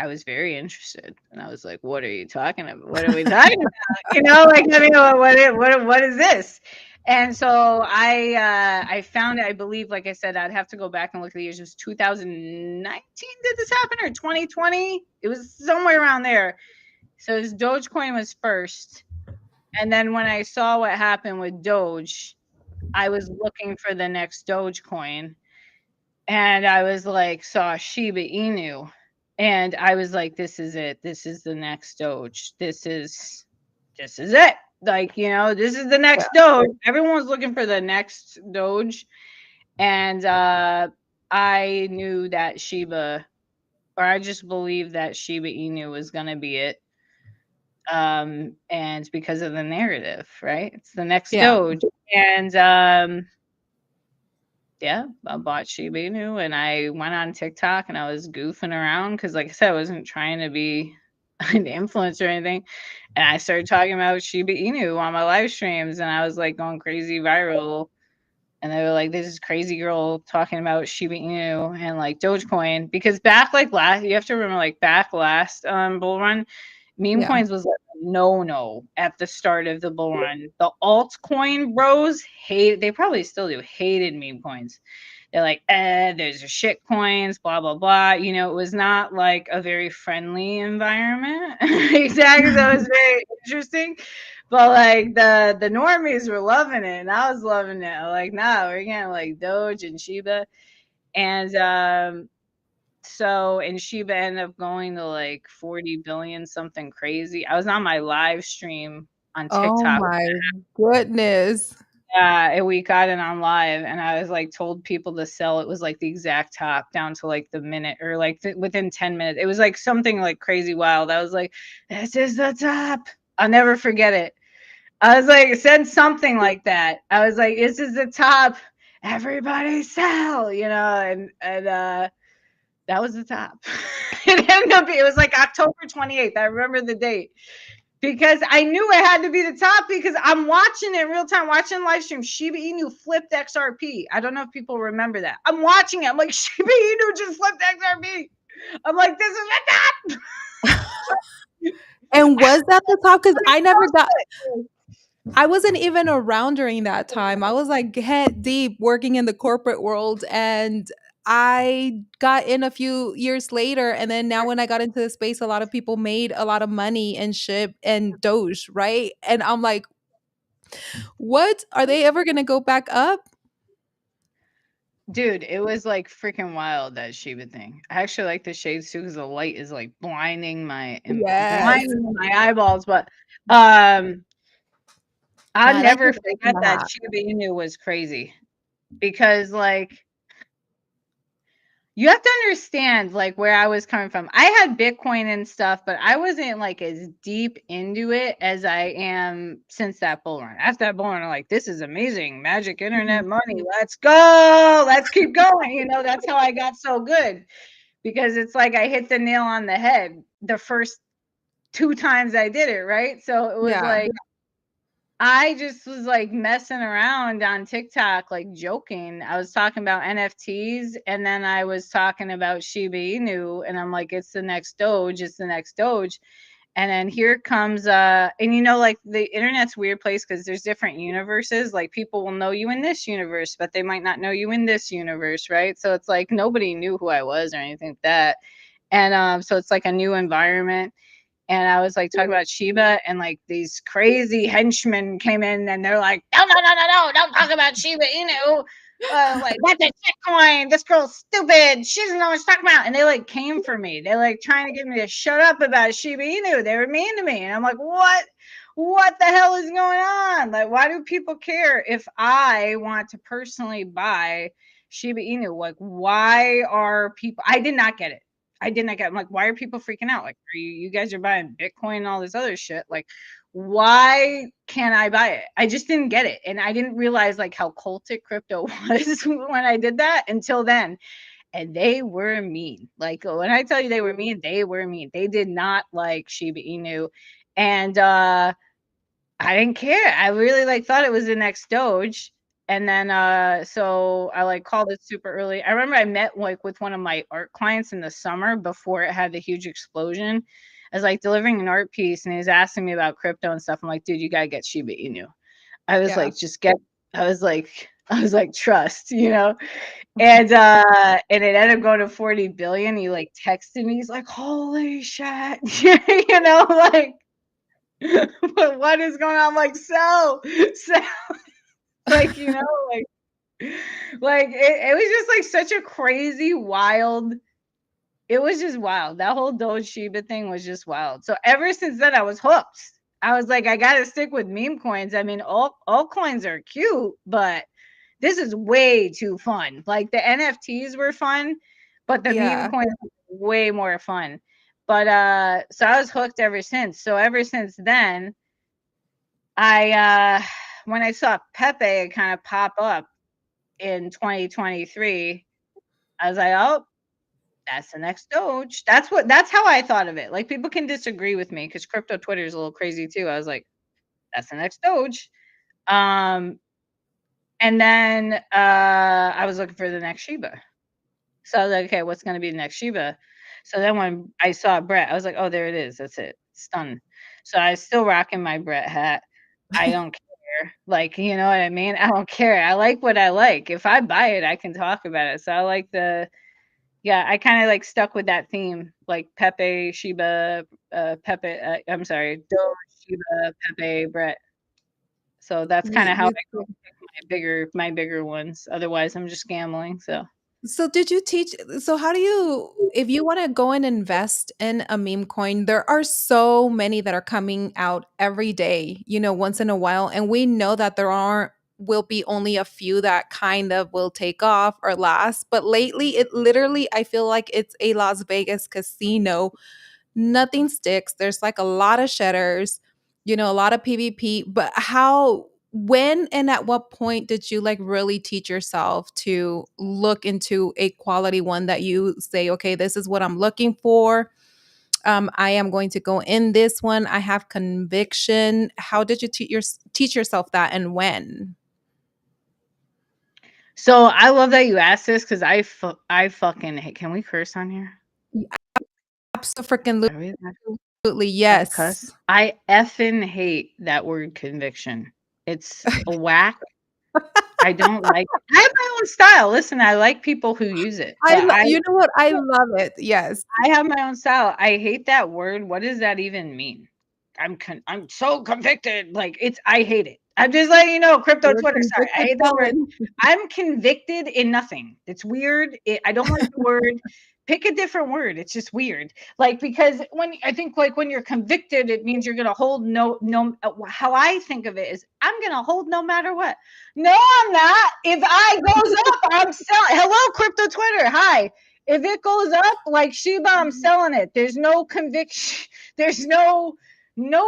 was very interested. And I was like, what are you talking about? What are we talking about? Like, I mean, what is this? And so I found it, I believe, like I said, I'd have to go back and look at the years. It was 2019 did this happen, or 2020? It was somewhere around there. So this Dogecoin was first. And then when I saw what happened with Doge, I was looking for the next Dogecoin. And I was like, saw Shiba Inu. And I was like, this is it. This is the next Doge. This is it. Like, this is the yeah, next Doge. Everyone's looking for the next Doge. And I knew that I just believed that Shiba Inu was gonna be it. And because of the narrative, right? It's the next yeah, Doge. And yeah, I bought Shiba Inu and I went on TikTok and I was goofing around because, like I said, I wasn't trying to be an influencer or anything. And I started talking about Shiba Inu on my live streams and I was like going crazy viral. And they were like, "This is crazy girl talking about Shiba Inu and like Dogecoin." Because back like last, you have to remember, like back last bull run, meme yeah. coins was like no at the start of the bull run. The altcoin bros they probably still do, hated meme coins. They're like, there's your shit coins, blah blah blah. It was not like a very friendly environment. Exactly, so it was very interesting. But like the normies were loving it, and I was loving it. I'm like, nah, we're getting like Doge and Shiba, and and Shiba ended up going to like 40 billion, something crazy. I was on my live stream on Oh TikTok. my goodness. Yeah, and we got it on live, and I was like told people to sell. It was like the exact top down to like the minute, or like within 10 minutes. It was like something like crazy wild. I was like, this is the top. I'll never forget it. I was like, said something like that. I was like, this is the top. Everybody sell, and that was the top. It was like October 28th. I remember the date because I knew it had to be the top because I'm watching it in real time, watching live stream. Shiba Inu flipped XRP. I don't know if people remember that. I'm watching it. I'm like, Shiba Inu just flipped XRP. I'm like, this is the top. And was that the top? Because I never got It. I wasn't even around during that time. I was like head deep working in the corporate world, and I got in a few years later. And then now when I got into the space, a lot of people made a lot of money and ship and Doge, right? And I'm like, what? Are they ever gonna go back up? Dude, it was like freaking wild, that Shiba thing. I actually like the shades too because the light is like Yes. blinding my eyeballs. But um I'll Yeah, that's never a big forget that map. Shiba Inu was crazy because like you have to understand like where I was coming from. I had Bitcoin and stuff, but I wasn't like as deep into it as I am since that bull run. After that bull run, I'm like, this is amazing. Magic Mhm. internet money. Let's go. Let's keep going. That's how I got so good because it's like I hit the nail on the head the first two times I did it, right? So it was Yeah. like I just was like messing around on TikTok, like joking. I was talking about NFTs and then I was talking about Shiba Inu and I'm like, it's the next Doge, it's the next Doge. And then here comes and like the internet's a weird place because there's different universes. Like people will know you in this universe, but they might not know you in this universe, right? So it's like nobody knew who I was or anything like that. And so it's like a new environment, and I was like talking about Shiba, and like these crazy henchmen came in, and they're like, "No, no, no, no, no! Don't talk about Shiba Inu. Like that's a shit coin. This girl's stupid. She doesn't know what she's talking about." And they like came for me. They're like trying to get me to shut up about Shiba Inu. They were mean to me, and I'm like, "What? What the hell is going on? Like, why do people care if I want to personally buy Shiba Inu? Like, why are people? I did not get it. I did not get. I'm like, why are people freaking out? Like, are you guys are buying Bitcoin and all this other shit? Like, why can't I buy it? I just didn't get it, and I didn't realize like how cultic crypto was when I did that until then. And they were mean. Like when I tell you they were mean, they were mean. They did not like Shiba Inu, and I didn't care. I really like thought it was the next Doge. And then so I like called it super early. I remember I met like with one of my art clients in the summer before it had the huge explosion. I was like delivering an art piece and he was asking me about crypto and stuff. I'm like, dude, you gotta get Shiba Inu. I was Yeah. like, just get I was like, trust, and it ended up going to 40 billion. He like texted me, he's like, holy shit, like but what is going on? I'm like, so like, like it was just like such a crazy, wild. It was just wild. That whole Doge Shiba thing was just wild. So ever since then, I was hooked. I was like, I gotta stick with meme coins. I mean, all coins are cute, but this is way too fun. Like the NFTs were fun, but the meme Yeah. coins were way more fun. But so I was hooked ever since. So ever since then, I when I saw Pepe kind of pop up in 2023, I was like, "Oh, that's the next Doge." That's how I thought of it. Like people can disagree with me because crypto Twitter is a little crazy too. I was like, "That's the next Doge." Um, and then I was looking for the next Shiba. So I was like, "Okay, what's going to be the next Shiba?" So then when I saw Brett, I was like, "Oh, there it is. That's it. It's done." So I was still rocking my Brett hat. I don't care. care. Like, you know what I mean? I don't care. I like what I like. If I buy it, I can talk about it. So I like yeah, I kind of like stuck with that theme, like Pepe, Sheba, Pepe. I'm sorry, Doge, Sheba, Pepe, Brett. So that's kind of how I go pick my bigger ones. Otherwise, I'm just gambling. So. So did you teach so how do you if you wanna go and invest in a meme coin, there are so many that are coming out every day, once in a while, and we know that there aren't will be only a few that kind of will take off or last, but lately, it literally I feel like it's a Las Vegas casino. Nothing sticks. There's like a lot of shedders, a lot of PvP. But when and at what point did you like really teach yourself to look into a quality one that you say, okay, this is what I'm looking for? I am going to go in this one. I have conviction. How did you teach yourself that and when? So I love that you asked this because I fucking hate. Can we curse on here? Absolutely, Are we allowed to yes. cuss? I effing hate that word conviction. It's a whack. I don't like it. I have my own style. Listen, I like people who use it, but You know what? I love it. Yes. I have my own style. I hate that word. What does that even mean? I'm so convicted. Like I hate it. I'm just letting you know, crypto You're a Twitter. Sorry, I convicted hate that word. felon. I'm convicted in nothing. It's weird. I don't like the word. Pick a different word. It's just weird. Like because when I think like when you're convicted, it means you're gonna hold no. How I think of it is I'm gonna hold no matter what. No, I'm not. If I goes up, I'm selling. Hello, crypto Twitter. Hi. If it goes up like Shiba, I'm selling it. There's no conviction. There's no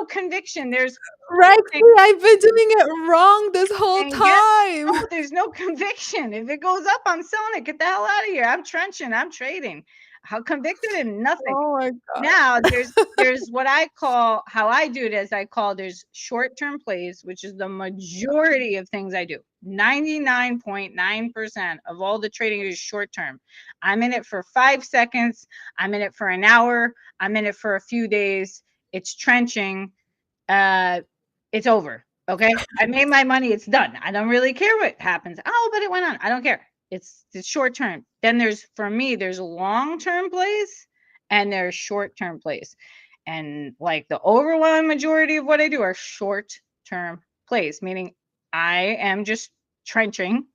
conviction. There's Ragzy, I've been doing it wrong this whole and get time. no, there's no conviction. If it goes up, I'm selling it. Get the hell out of here. I'm trenching. I'm trading. How convicted and nothing. Oh my Now god. there's what I call how I do it is I call there's short-term plays, which is the majority of things I do. 99.9% of all the trading is short term. I'm in it for 5 seconds, I'm in it for an hour, I'm in it for a few days. It's trenching. Uh it's over. Okay. I made my money, it's done. I don't really care what happens. Oh, but it went on. I don't care. It's short term. Then there's for me, there's long-term plays and there's short-term plays. And like the overwhelming majority of what I do are short-term plays, meaning I am just trenching.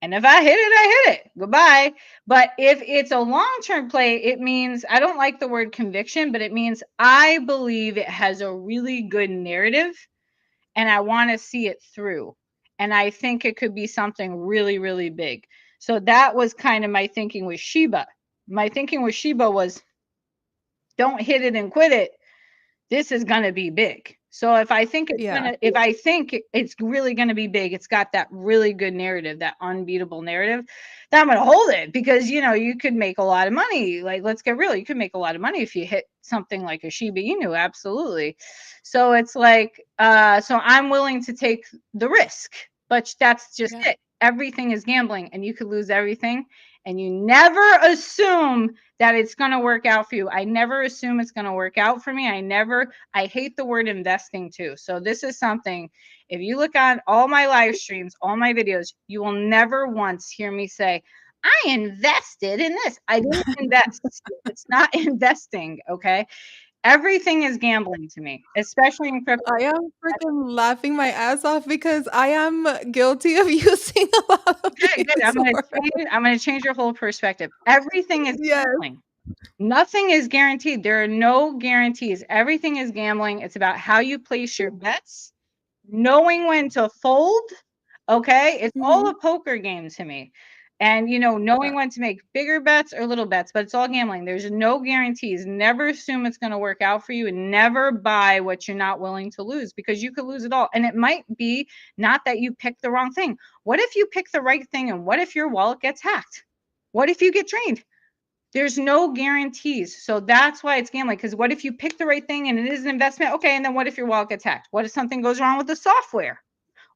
And if I hit it, I hit it. Goodbye. But if it's a long-term play, it means I don't like the word conviction, but it means I believe it has a really good narrative and I want to see it through. And I think it could be something really, really big. So that was kind of my thinking with Shiba. My thinking with Shiba was don't hit it and quit it. This is going to be big. So Yeah, if I think it's really going to be big, it's got that really good narrative, that unbeatable narrative, then I'm going to hold it because you could make a lot of money. Like let's get real, you could make a lot of money if you hit something like a Shiba Inu, absolutely. So it's like so I'm willing to take the risk, but that's just yeah, it. Everything is gambling and you could lose everything and you never assume that it's going to work out for you. I never assume it's going to work out for me. I hate the word investing too. So this is something, if you look on all my live streams, all my videos, you will never once hear me say, I invested in this. I didn't invest. It's not investing. Okay. Everything is gambling to me, especially in crypto. I am freaking laughing my ass off because I am guilty of using a lot of Okay, good. these words. I'm gonna change your whole perspective. Everything is Yes. gambling. Nothing is guaranteed. There are no guarantees. Everything is gambling. It's about how you place your bets, knowing when to fold. Okay. It's all Mhm. a poker game to me. And, Yeah, knowing when to make bigger bets or little bets, but it's all gambling. There's no guarantees. Never assume it's going to work out for you and never buy what you're not willing to lose because you could lose it all. And it might be not that you picked the wrong thing. What if you pick the right thing? And what if your wallet gets hacked? What if you get drained? There's no guarantees. So that's why it's gambling. Because what if you pick the right thing and it is an investment? Okay. And then what if your wallet gets hacked? What if something goes wrong with the software?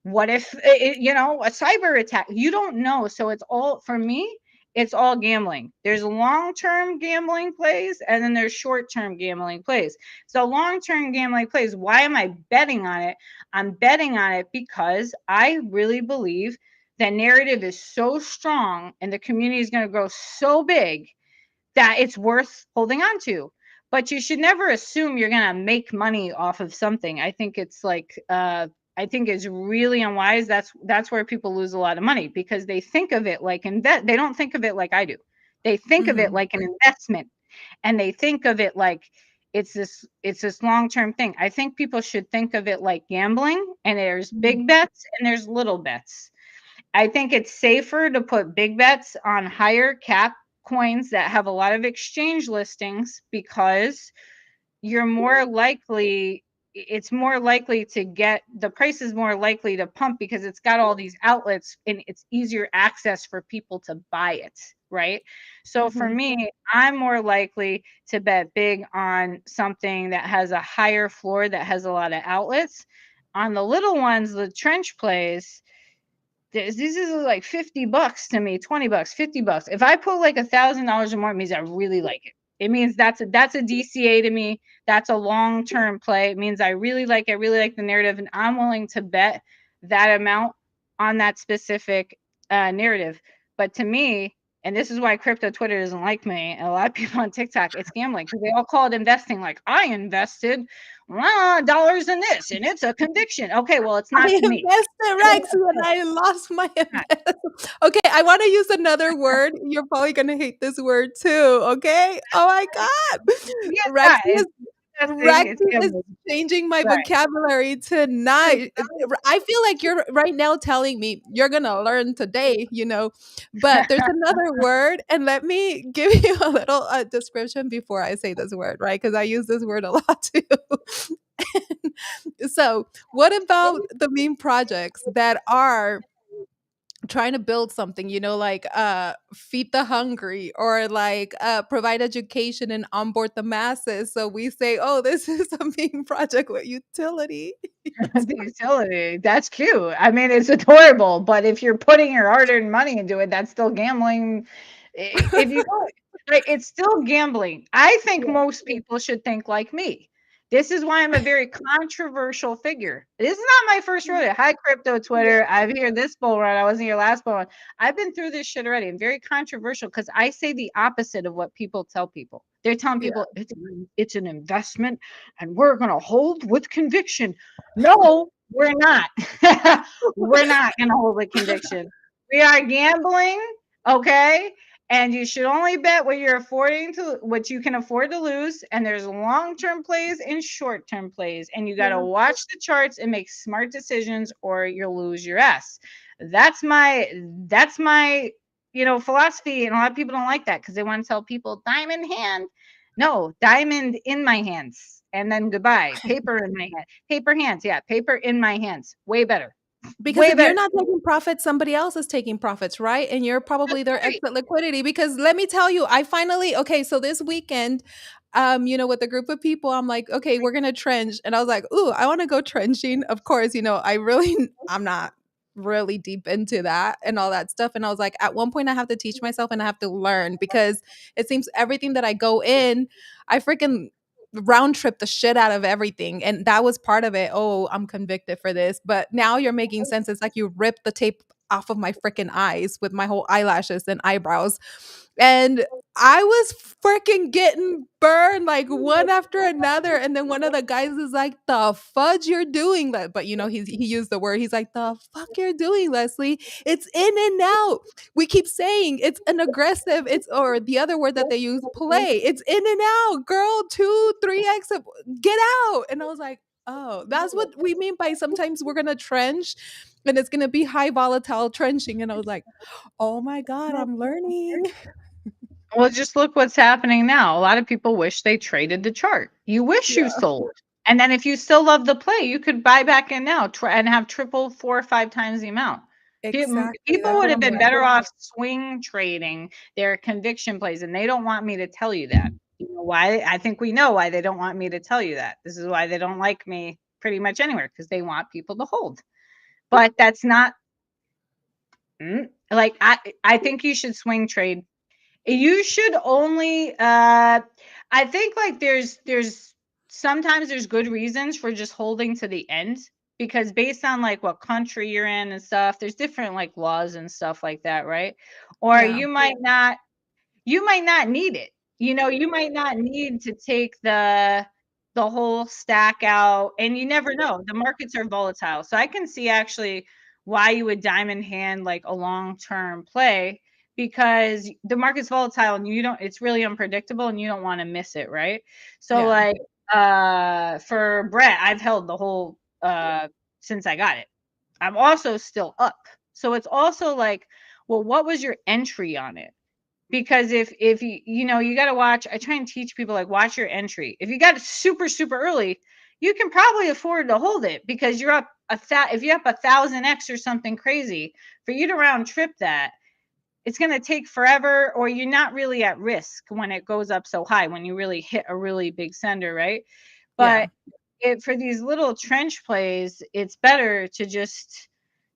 What if, a cyber attack? You don't know. So it's all, for me, it's all gambling. There's long-term gambling plays and then there's short-term gambling plays. So long-term gambling plays, why am I betting on it? I'm betting on it because I really believe that narrative is so strong and the community is going to grow so big that it's worth holding on to. But you should never assume you're going to make money off of something. I think it's like I think it's really unwise. That's where people lose a lot of money because they think of it like they don't think of it like I do. They think of it Mhm. like an investment and they think of it like it's this long-term thing. I think people should think of it like gambling and there's Mhm. big bets and there's little bets. I think it's safer to put big bets on higher cap coins that have a lot of exchange listings because you're more likely it's more likely to get the price is more likely to pump because it's got all these outlets and it's easier access for people to buy it, right? So for Mhm. me, I'm more likely to bet big on something that has a higher floor that has a lot of outlets. On the little ones, the trench plays, this is like $50 to me, $20, $50. If I put like $1,000 or more, it means I really like it. It means that's a DCA to me. That's a long-term play. It means I really like the narrative, and I'm willing to bet that amount on that specific narrative. But to me, and this is why crypto Twitter doesn't like me, and a lot of people on TikTok, it's gambling because they all call it investing. Like I invested dollars in this, and it's a conviction. Okay, well, it's I not to me. invested, Ragzy, and I lost my investment. Okay, I wanna use another word. You're probably gonna hate this word too, okay? Oh my god. Yeah, it's Rexy not. It's is disgusting. It's Rexy is gambling. changing my Right. vocabulary tonight. I feel like you're right now telling me you're gonna learn today, but there's another word, and let me give you a little, description before I say this word, right? Because I use this word a lot too. So, what about the meme projects that are trying to build something, like feed the hungry or like provide education and onboard the masses? So we say, oh, this is a meme project with utility. The utility. That's cute. I mean, it's adorable, but if you're putting your hard-earned money into it, that's still gambling. If you don't, like, it's still gambling. I think Yeah. most people should think like me. This is why I'm a very controversial figure. This is not my first rodeo. Hi, crypto Yeah. Twitter. I'm here this bull run. I wasn't here last bull run. I've been through this shit already. I'm very controversial because I say the opposite of what people tell people. They're telling Yeah. people it's an investment and we're going to hold with conviction. No, we're not. We're not going to hold with conviction. We are gambling, okay? And you should only bet what you can afford to lose. And there's long-term plays and short-term plays. And you got to Yeah. watch the charts and make smart decisions or you'll lose your ass. That's my philosophy. And a lot of people don't like that because they want to tell people diamond hand. No, diamond in my hands. And then goodbye. Paper in my hand. Paper hands. Yeah, paper in my hands. Way better. Because Way if you're better. not taking profits, somebody else is taking profits, right? And you're That's probably their right. exit liquidity. Because let me tell you, I finally okay, so this weekend, with a group of people, I'm like, okay, we're gonna trench. And I was like, ooh, I want to go trenching. Of course, I'm not really deep into that and all that stuff. And I was like, at one point I have to teach myself and I have to learn because it seems everything that I go in, I freaking round trip the shit out of everything. And that was part of it. Oh, I'm convicted for this. But now you're making sense. It's like you ripped the tape off of my freaking eyes with my whole eyelashes and eyebrows. And I was freaking getting burned like one after another. And then one of the guys is like, the fudge you're doing that. But he used the word. He's like, the fuck you're doing, Leslie. It's in and out. We keep saying it's an aggressive, it's or the other word that they use, play. It's in and out, girl, 2, 3x, get out. And I was like, oh, that's what we mean by sometimes we're gonna trench and it's gonna be high volatile trenching. And I was like, oh my God, I'm learning. Well, just look what's happening now. A lot of people wish they traded the chart. You wish you Yeah, sold. And then if you still love the play, you could buy back in now and have triple, 4 or 5 times the amount. exactly. People That's would what have I'm been learning. better off swing trading their conviction plays, and they don't want me to tell you that. You know why? I think we know why they don't want me to tell you that. This is why they don't like me pretty much anywhere because they want people to hold. But that's not Like I think you should swing trade. You should only I think like there's sometimes there's good reasons for just holding to the end, because based on like what country you're in and stuff, there's different like laws and stuff like that, right? Or Yeah. you might not need it. You know, you might not need to take the whole stack out, and you never know. The markets are volatile. So I can see actually why you would diamond hand like a long-term play, because the market's volatile and you don't it's really unpredictable and you don't want to miss it, right? So Yeah. like for Brett, I've held the whole since I got it. I'm also still up. So it's also like, well, what was your entry on it? Because if you know, you got to watch. I try and teach people like watch your entry. If you got it super early, you can probably afford to hold it because you're up if you're up 1,000x or something crazy, for you to round trip that, it's going to take forever, or you're not really at risk when it goes up so high, when you really hit a really big sender, right? Yeah. But for these little trench plays, it's better to just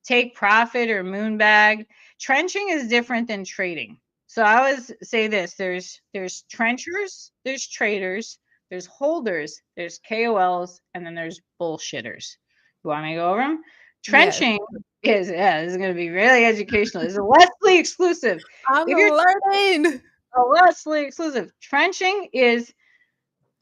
take profit or moonbag. Trenching is different than trading. So I always say this: there's trenchers, there's traders, there's holders, there's KOLs, and then there's bullshitters. You want me to go over them? Yes. Trenching is, yeah, this is going to be really educational. It's a Leslie exclusive. I'm If you're learning. a Leslie exclusive, trenching is,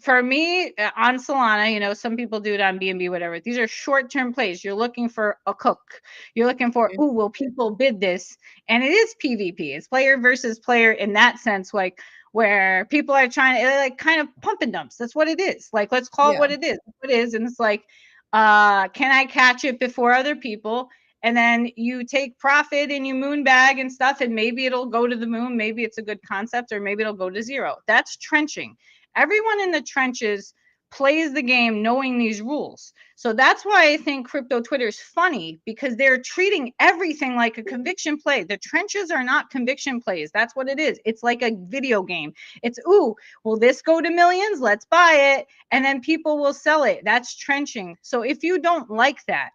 for me, on Solana, you know, some people do it on BNB, whatever. These are short-term plays. You're looking for a cook. You're looking for, Okay. ooh, will people bid this? And it is PvP. It's player versus player in that sense, like where people are trying to like kind of pump and dumps. That's what it is. Like, let's call it Yeah. what it is. What it is, and it's like, can I catch it before other people? And then you take profit and you moonbag and stuff, and maybe it'll go to the moon. Maybe it's a good concept, or maybe it'll go to zero. That's trenching. Everyone in the trenches plays the game knowing these rules. So that's why I think crypto Twitter is funny, because they're treating everything like a conviction play. The trenches are not conviction plays. That's what it is. It's like a video game. It's, ooh, will this go to millions? Let's buy it. And then people will sell it. That's trenching. So if you don't like that,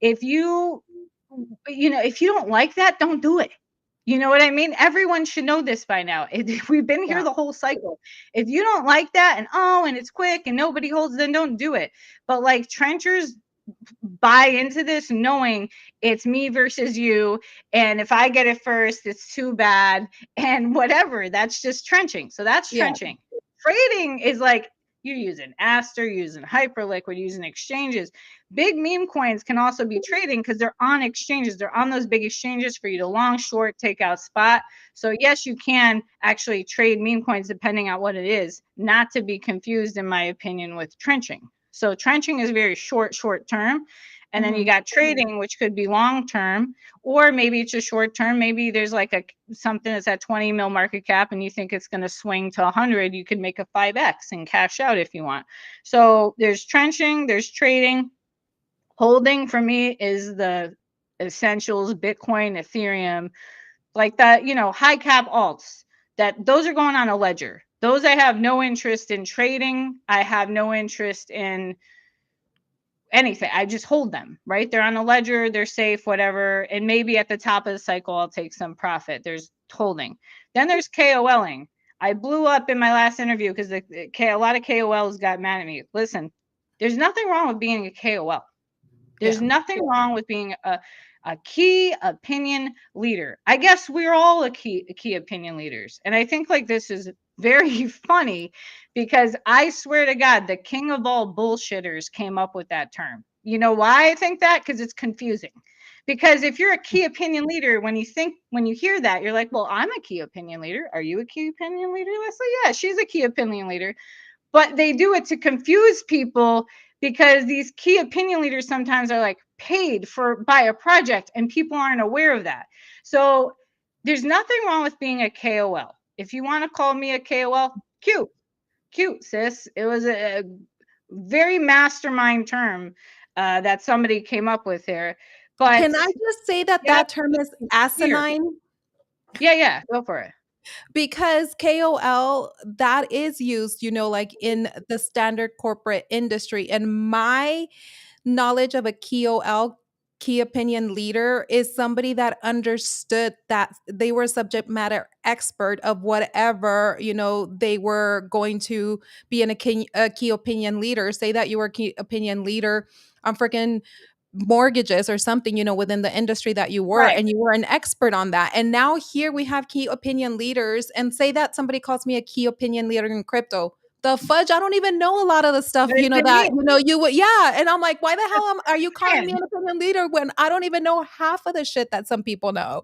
if you know, if you don't like that, don't do it. You know what I mean? Everyone should know this by now. We've been here Yeah. the whole cycle. If you don't like that, and oh, and it's quick and nobody holds, then don't do it. But like trenchers buy into this knowing it's me versus you, and if I get it first, it's too bad, and whatever. That's just trenching. So that's Yeah. trenching. Trading is like you're using Aster, you're using Hyperliquid, using exchanges. Big meme coins can also be trading because they're on exchanges. They're on those big exchanges for you to long, short, take out, spot. So yes, you can actually trade meme coins depending on what it is, not to be confused, in my opinion, with trenching. So trenching is very short term. And then you Mhm. got trading, which could be long term, or maybe it's just short term. Maybe there's like a something that's at 20 mil market cap and you think it's going to swing to 100. You could make a 5x and cash out if you want. So there's trenching, there's trading. Holding for me is the essentials: Bitcoin, Ethereum, like that, you know, high cap alts. That those are going on a ledger. Those I have no interest in trading. I have no interest in anything. I just hold them, right? They're on a ledger, they're safe, whatever. And maybe at the top of the cycle, I'll take some profit. There's holding. Then there's KOLing. I blew up in my last interview because a lot of KOLs got mad at me. Listen, there's nothing wrong with being a KOL. There's Yeah. nothing wrong with being a key opinion leader. I guess we're all a key opinion leaders. And I think like this is very funny, because I swear to God, the king of all bullshitters came up with that term. You know why I think that? Because it's confusing. Because if you're a key opinion leader, when you hear that, you're like, well, I'm a key opinion leader. Are you a key opinion leader, Leslie? Yeah, she's a key opinion leader. But they do it to confuse people, because these key opinion leaders sometimes are like paid for by a project and people aren't aware of that. So there's nothing wrong with being a KOL. If you want to call me a KOL, cute, sis. It was a very mastermind term that somebody came up with here. But Can I just say that yeah, that term is clear. asinine? Yeah, go for it. Because KOL, that is used, like in the standard corporate industry. And my knowledge of a KOL, key opinion leader is somebody that understood that they were a subject matter expert of whatever, they were going to be in a key opinion leader. Say that you were a key opinion leader on freaking mortgages or something, within the industry that you were, Right. and you were an expert on that. And now here we have key opinion leaders, and say that somebody calls me a key opinion leader in crypto. The fudge, I don't even know a lot of the stuff, What does it that, mean? you would, yeah. And I'm like, why the hell are you calling me Man, an opinion leader when I don't even know half of the shit that some people know?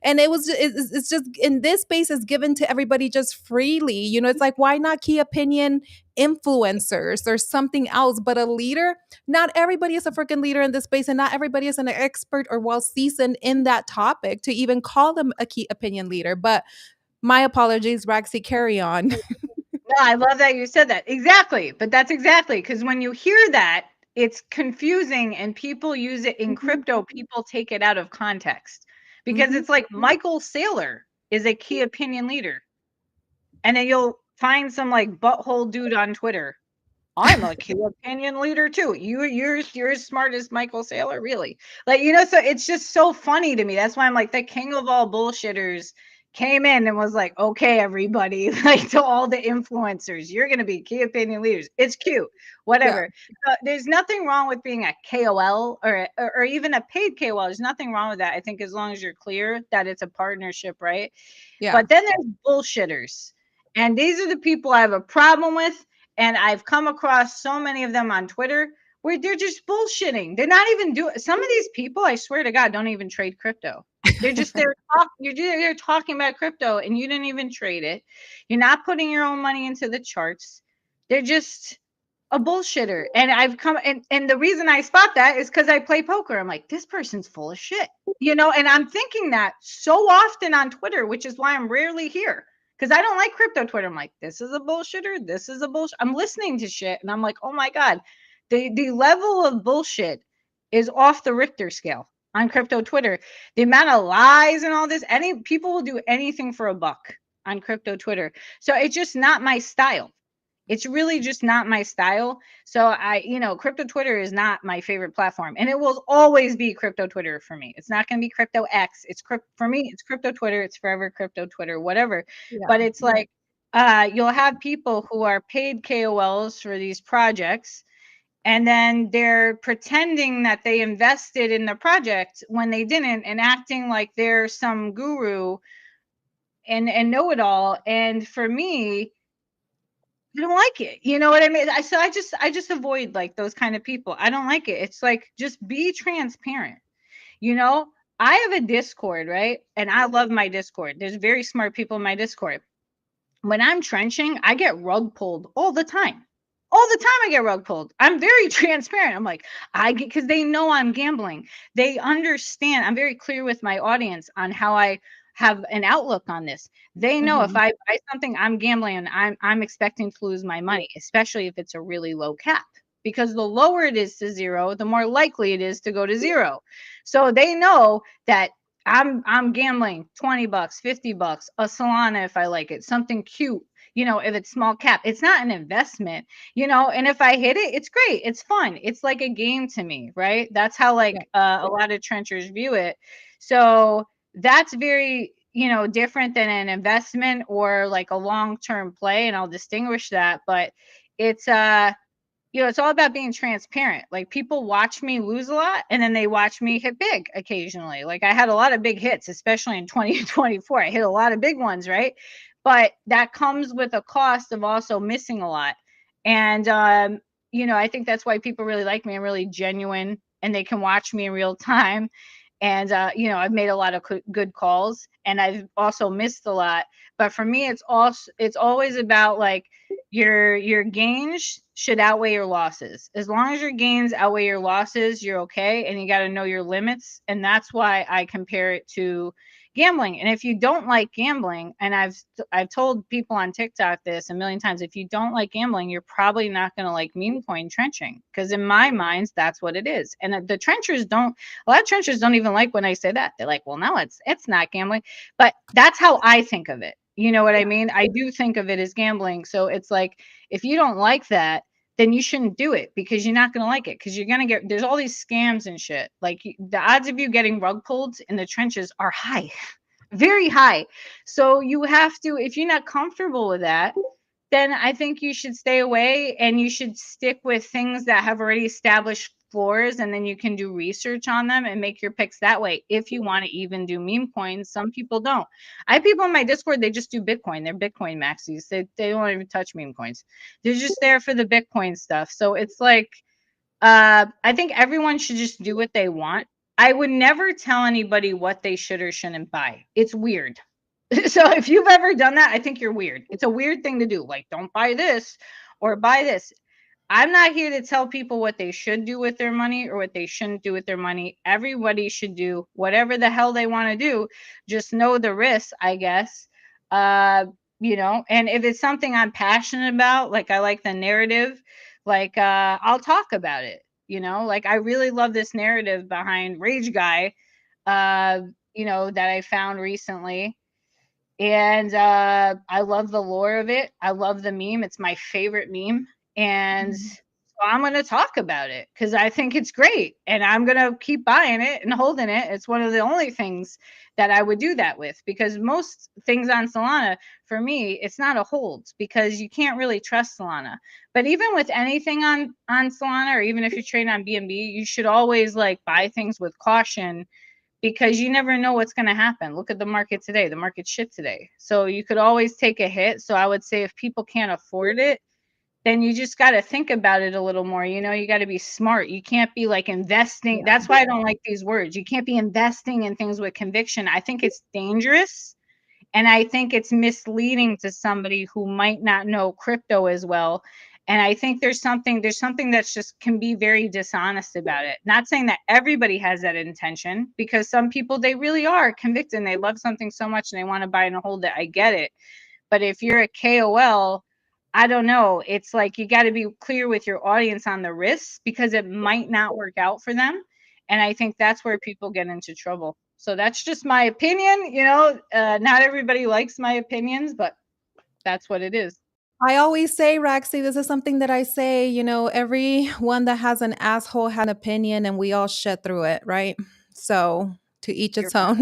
And it's just in this space is given to everybody just freely. It's like, why not key opinion influencers or something else? But a leader, not everybody is a freaking leader in this space, and not everybody is an expert or well seasoned in that topic to even call them a key opinion leader. But my apologies, Ragzy, carry on. no, I love that you said that. Exactly. But that's exactly because when you hear that, it's confusing and people use it in Mhm, crypto, people take it out of context because mhm. it's like Michael Saylor is a key opinion leader. And then you'll find some like butthole dude on Twitter. I'm a key opinion leader too. You're as smart as Michael Saylor, really. Like, so it's just so funny to me. That's why I'm like the king of all bullshitters came in and was like, okay, everybody, like to all the influencers, you're gonna be key opinion leaders. It's cute, Yeah, whatever. There's nothing wrong with being a KOL or even a paid KOL. There's nothing wrong with that. I think as long as you're clear that it's a partnership, right? yeah. But then there's bullshitters. And these are the people I have a problem with. And I've come across so many of them on Twitter where they're just bullshitting. They're not even doing some of these people, I swear to God, don't even trade crypto. They're just they're talking about crypto and you didn't even trade it. You're not putting your own money into the charts. They're just a bullshitter. And I've come and the reason I spot that is because I play poker. I'm like, this person's full of shit. And I'm thinking that so often on Twitter, which is why I'm rarely here. Because I don't like crypto Twitter. I'm like, this is a bullshitter. This is a bullshit. I'm listening to shit and I'm like, oh my God. The level of bullshit is off the Richter scale on crypto Twitter. The amount of lies and all this, any people will do anything for a buck on crypto Twitter. So it's just not my style. It's really just not my style. So crypto Twitter is not my favorite platform, and it will always be crypto Twitter for me. It's not going to be crypto X. For me. It's crypto Twitter. It's forever crypto Twitter, whatever. Yeah. But it's like you'll have people who are paid KOLs for these projects, and then they're pretending that they invested in the project when they didn't, and acting like they're some guru and know it all. And for me, I don't like it. You know what I mean? I just avoid like those kind of people. I don't like it. It's like just be transparent. You know, I have a Discord, right? And I love my Discord. There's very smart people in my Discord. When I'm trenching, I get rug pulled all the time. All the time I get rug pulled. I'm very transparent. I'm like, I get because they know I'm gambling. They understand. I'm very clear with my audience on how I have an outlook on this. They know if Mhm. I buy something, I'm gambling and I'm expecting to lose my money, especially if it's a really low cap. Because the lower it is to zero, the more likely it is to go to zero. So they know that I'm gambling $20, $50, a Solana if I like it, something cute. If it's small cap, it's not an investment, and if I hit it, it's great. It's fun. It's like a game to me, right? That's how Yeah. like a lot of trenchers view it. So that's very, different than an investment or like a long-term play. And I'll distinguish that. But it's it's all about being transparent. Like people watch me lose a lot and then they watch me hit big occasionally. Like I had a lot of big hits, especially in 2024. I hit a lot of big ones, right? But that comes with a cost of also missing a lot. And I think that's why people really like me. I'm really genuine and they can watch me in real time. And I've made a lot of good calls and I've also missed a lot. But for me, it's always about like your gains should outweigh your losses. As long as your gains outweigh your losses, you're okay, and you got to know your limits. And that's why I compare it to gambling. And if you don't like gambling, and I've told people on TikTok this a million times, if you don't like gambling, you're probably not going to like meme coin trenching, because in my mind, that's what it is. And the trenchers don't. A lot of trenchers don't even like when I say that. They're like, "Well, no, it's not gambling," but that's how I think of it. You know what I Yeah. mean? I do think of it as gambling. So it's like, if you don't like that, then you shouldn't do it because you're not going to like it, because you're going to get, there's all these scams and shit. Like the odds of you getting rug pulled in the trenches are high, very high. So you have to, if you're not comfortable with that, then I think you should stay away, and you should stick with things that have already established floors, and then you can do research on them and make your picks that way. If you want to even do meme coins, some people don't. I have people in my Discord, they just do Bitcoin. They're Bitcoin maxis. They don't even touch meme coins. They're just there for the Bitcoin stuff. So it's like, I think everyone should just do what they want. I would never tell anybody what they should or shouldn't buy. It's weird. So if you've ever done that, I think you're weird. It's a weird thing to do. Like, don't buy this or buy this. I'm not here to tell people what they should do with their money or what they shouldn't do with their money. Everybody should do whatever the hell they want to do. Just know the risks, I guess. Uh, and if it's something I'm passionate about, like I like the narrative, like I'll talk about it. Like I really love this narrative behind Rage Guy, uh, that I found recently, and I love the lore of it. I love the meme. It's my favorite meme. And Mhm. so I'm going to talk about it because I think it's great. And I'm going to keep buying it and holding it. It's one of the only things that I would do that with, because most things on Solana, for me, it's not a hold because you can't really trust Solana. But even with anything on Solana, or even if you're trading on BNB, you should always like buy things with caution, because you never know what's going to happen. Look at the market today. The market's shit today. So you could always take a hit. So I would say if people can't afford it, then you just got to think about it a little more. You got to be smart. You can't be like investing. Yeah. That's why I don't like these words. You can't be investing in things with conviction. I think it's dangerous. And I think it's misleading to somebody who might not know crypto as well. And I think there's something that's just can be very dishonest about it. Not saying that everybody has that intention, because some people, they really are convicted and they love something so much and they want to buy and hold it. I get it. But if you're a KOL, I don't know. It's like you got to be clear with your audience on the risks, because it might not work out for them. And I think that's where people get into trouble. So that's just my opinion. Not everybody likes my opinions, but that's what it is. I always say, Raxi, this is something that I say, everyone that has an asshole has an opinion and we all shit through it, right? So to each You're its own.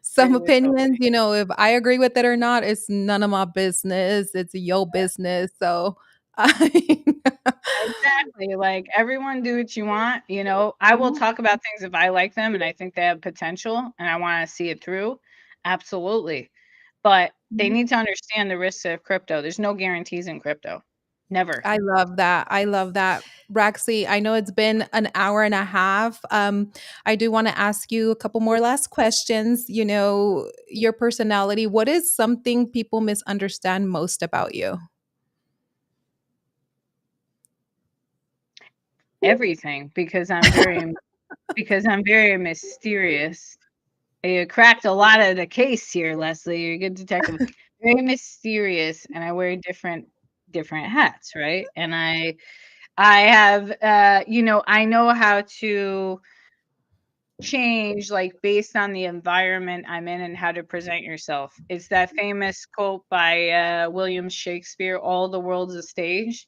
Some you're so opinions, if I agree with it or not, it's none of my business. It's your yeah, business. So I exactly. Like everyone do what you want. I will talk about things if I like them and I think they have potential and I want to see it through. Absolutely. But they need to understand the risks of crypto. There's no guarantees in crypto. Never. I love that. I love that. Raxi, I know it's been an hour and a half. I do want to ask you a couple more last questions. Your personality. What is something people misunderstand most about you? Everything, because I'm very mysterious. You cracked a lot of the case here, Leslie. You're a good detective. Very mysterious, and I wear different hats, right? And I have I know how to change, like based on the environment I'm in and how to present yourself. It's that famous quote by William Shakespeare, all the world's a stage.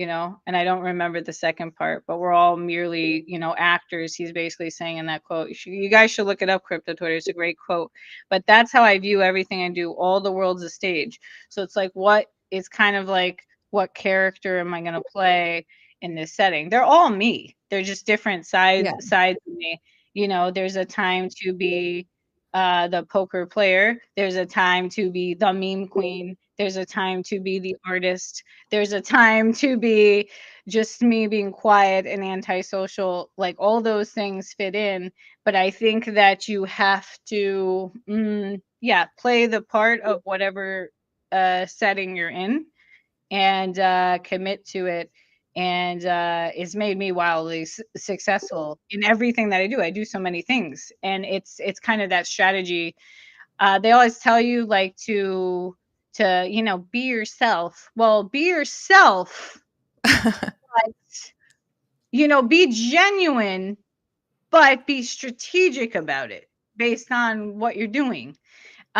And I don't remember the second part, but we're all merely actors. He's basically saying in that quote, you guys should look it up, crypto Twitter. It's a great quote. But that's how I view everything I do. All the world's a stage. So it's like, what is kind of like, what character am I going to play in this setting? They're all me. They're just different Yeah. sides of me. There's a time to be the poker player. There's a time to be the meme queen. There's a time to be the artist. There's a time to be just me being quiet and antisocial. Like all those things fit in. But I think that you have to, yeah, play the part of whatever setting you're in, and commit to it. And it's made me wildly successful in everything that I do. I do so many things, and it's kind of that strategy. They always tell you like to be yourself. Well, be yourself, but be genuine, but be strategic about it based on what you're doing.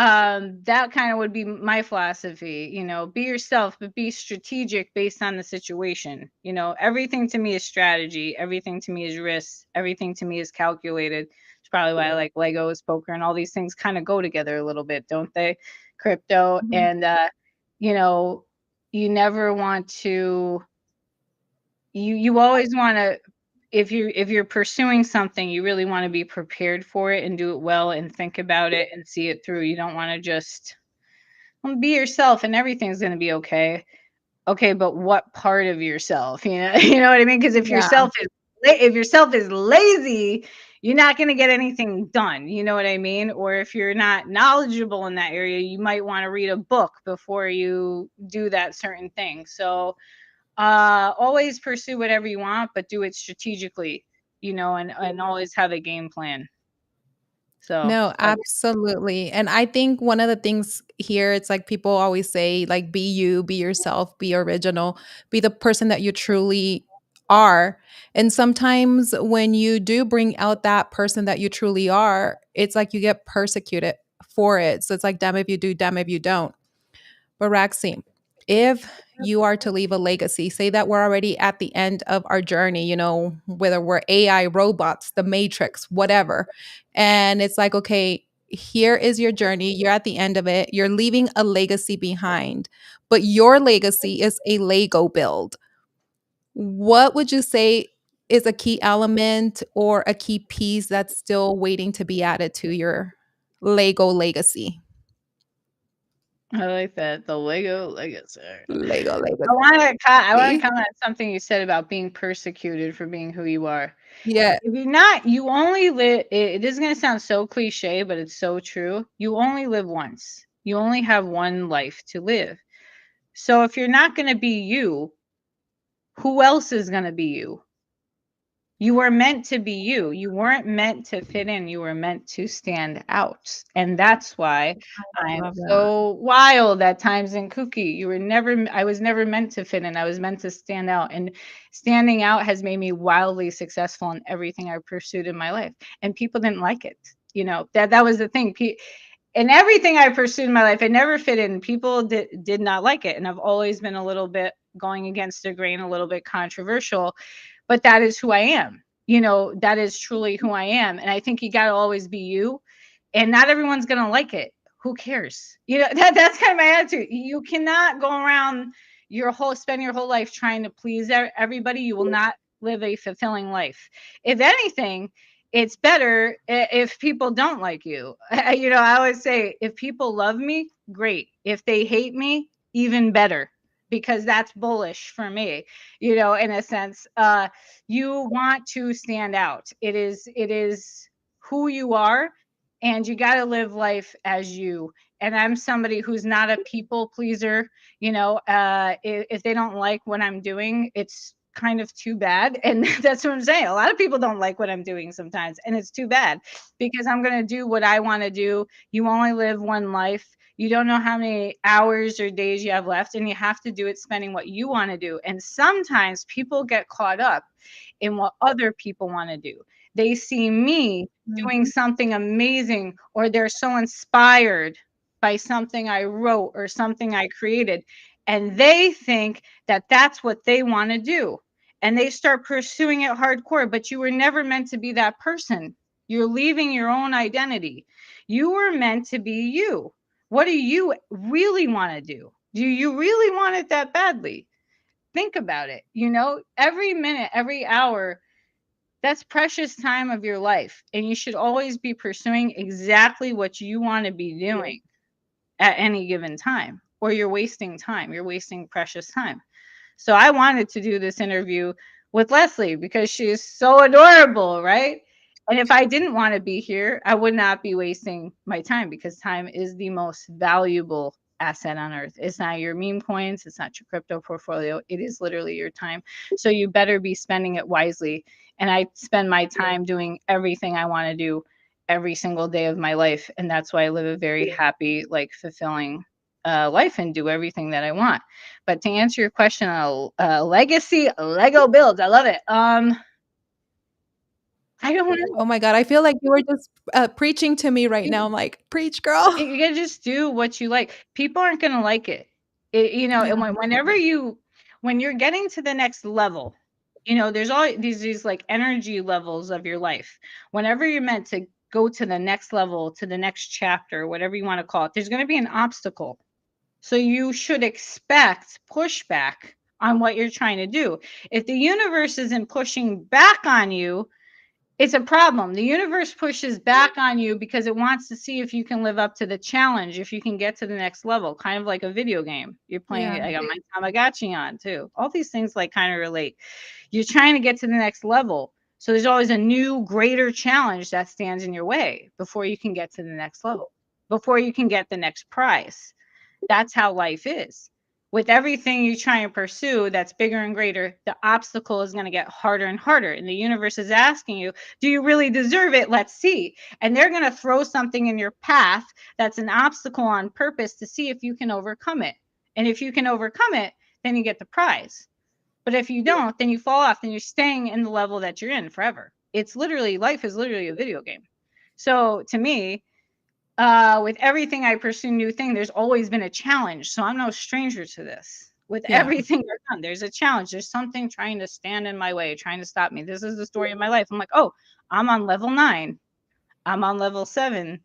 That kind of would be my philosophy. Be yourself, but be strategic based on the situation. Everything to me is strategy, everything to me is risk, everything to me is calculated. It's probably why I like Legos, poker, and all these things kind of go together a little bit, don't they? Crypto. Mhm. And you know you never want to you always want to, if you're pursuing something, you really want to be prepared for it and do it well and think about it and see it through. You don't want to just, well, be yourself and everything's going to be okay. Okay, but what part of yourself? You know what I mean? Because Yeah. if yourself is lazy, you're not going to get anything done. You know what I mean? Or if you're not knowledgeable in that area, you might want to read a book before you do that certain thing. So always pursue whatever you want, but do it strategically, and always have a game plan. So No, absolutely. And I think one of the things here, it's like people always say, like, be you, be yourself, be original, be the person that you truly are. And sometimes when you do bring out that person that you truly are, it's like you get persecuted for it. So it's like, damn if you do, damn if you don't. But Raxi, if you are to leave a legacy, say that we're already at the end of our journey, whether we're AI, robots, the Matrix, whatever. And it's like, okay, here is your journey. You're at the end of it. You're leaving a legacy behind, but your legacy is a Lego build. What would you say is a key element or a key piece that's still waiting to be added to your Lego legacy? I like that, the Lego legacy. Lego I want to legacy. comment on something you said about being persecuted for being who you are. Yeah. If you're not, you only live. It is going to sound so cliche, but it's so true. You only live once. You only have one life to live. So if you're not going to be you, who else is going to be you? You were meant to be you. You weren't meant to fit in. You were meant to stand out. And that's why I'm Love that. so wild at times and kooky. I was never meant to fit in. I was meant to stand out. And standing out has made me wildly successful in everything I pursued in my life. And people didn't like it. That was the thing. In everything I pursued in my life, I never fit in. People did not like it. And I've always been a little bit going against the grain, a little bit controversial, but that is who I am. That is truly who I am. And I think you got to always be you. And not everyone's going to like it. Who cares? That's kind of my attitude. You cannot go around spend your whole life trying to please everybody. You will not live a fulfilling life. If anything, it's better if people don't like you. I always say, if people love me, great. If they hate me, even better, because that's bullish for me, in a sense. You want to stand out. It is who you are, and you got to live life as you. And I'm somebody who's not a people pleaser. If they don't like what I'm doing, it's kind of too bad. And that's what I'm saying. A lot of people don't like what I'm doing sometimes, and it's too bad, because I'm going to do what I want to do. You only live one life. You don't know how many hours or days you have left, and you have to do it spending what you want to do. And sometimes people get caught up in what other people want to do. They see me doing Mhm. something amazing, or they're so inspired by something I wrote or something I created, and they think that that's what they want to do. And they start pursuing it hardcore, but you were never meant to be that person. You're leaving your own identity. You were meant to be you. What do you really want to do? Do you really want it that badly? Think about it. Every minute, every hour, that's precious time of your life. And you should always be pursuing exactly what you want to be doing at any given time, or you're wasting time. You're wasting precious time. So I wanted to do this interview with Leslie because she's so adorable, right? And if I didn't want to be here, I would not be wasting my time, because time is the most valuable asset on earth. It's not your meme coins, it's not your crypto portfolio. It is literally your time. So you better be spending it wisely. And I spend my time doing everything I want to do every single day of my life. And that's why I live a very happy, like, fulfilling life and do everything that I want. But to answer your question, legacy Lego builds, I love it. I don't know. Oh my god, I feel like you were just, preaching to me right now. I'm like, "Preach, girl." You gotta just do what you like. People aren't gonna like it. Yeah, And when you're getting to the next level, there's all these like energy levels of your life. Whenever you're meant to go to the next level, to the next chapter, whatever you want to call it, there's gonna be an obstacle. So you should expect pushback on what you're trying to do. If the universe isn't pushing back on you, it's a problem. The universe pushes back on you because it wants to see if you can live up to the challenge, if you can get to the next level, kind of like a video game. You're playing yeah, it. I got my Tamagotchi on too. All these things like kind of relate. You're trying to get to the next level. So there's always a new, greater challenge that stands in your way before you can get to the next level, before you can get the next prize. That's how life is. With everything you try and pursue that's bigger and greater, the obstacle is going to get harder and harder. And the universe is asking you, do you really deserve it? Let's see. And they're going to throw something in your path that's an obstacle on purpose to see if you can overcome it. And if you can overcome it, then you get the prize. But if you don't, then you fall off, then you're staying in the level that you're in forever. It's literally, life is literally a video game. So to me, with everything I pursue new thing, there's always been a challenge. So I'm no stranger to this. With yeah. everything I've done, there's a challenge. There's something trying to stand in my way, trying to stop me. This is the story of my life. I'm like, oh, I'm on level 9. I'm on level 7.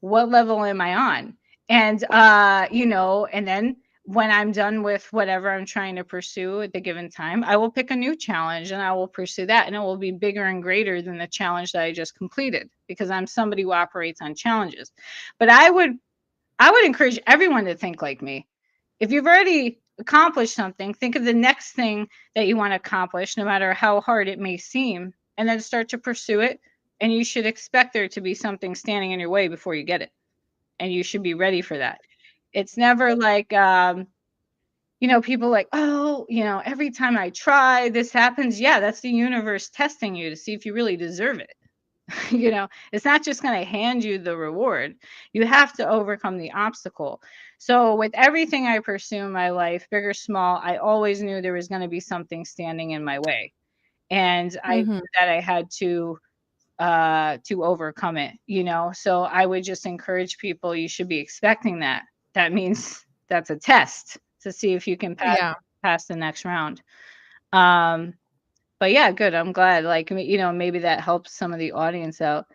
What level am I on? And and then when I'm done with whatever I'm trying to pursue at the given time, I will pick a new challenge and I will pursue that, and it will be bigger and greater than the challenge that I just completed because I'm somebody who operates on challenges. But I would encourage everyone to think like me. If you've already accomplished something, think of the next thing that you want to accomplish, no matter how hard it may seem, and then start to pursue it. And you should expect there to be something standing in your way before you get it. And you should be ready for that. It's never like, people like, oh, every time I try, this happens. Yeah, that's the universe testing you to see if you really deserve it. It's not just going to hand you the reward. You have to overcome the obstacle. So with everything I pursue in my life, big or small, I always knew there was going to be something standing in my way, and I knew Mhm. that I had to overcome it. So I would just encourage people, you should be expecting that. That means that's a test to see if you can Yeah, pass the next round. um but yeah, good. I'm glad, like, maybe that helps some of the audience out.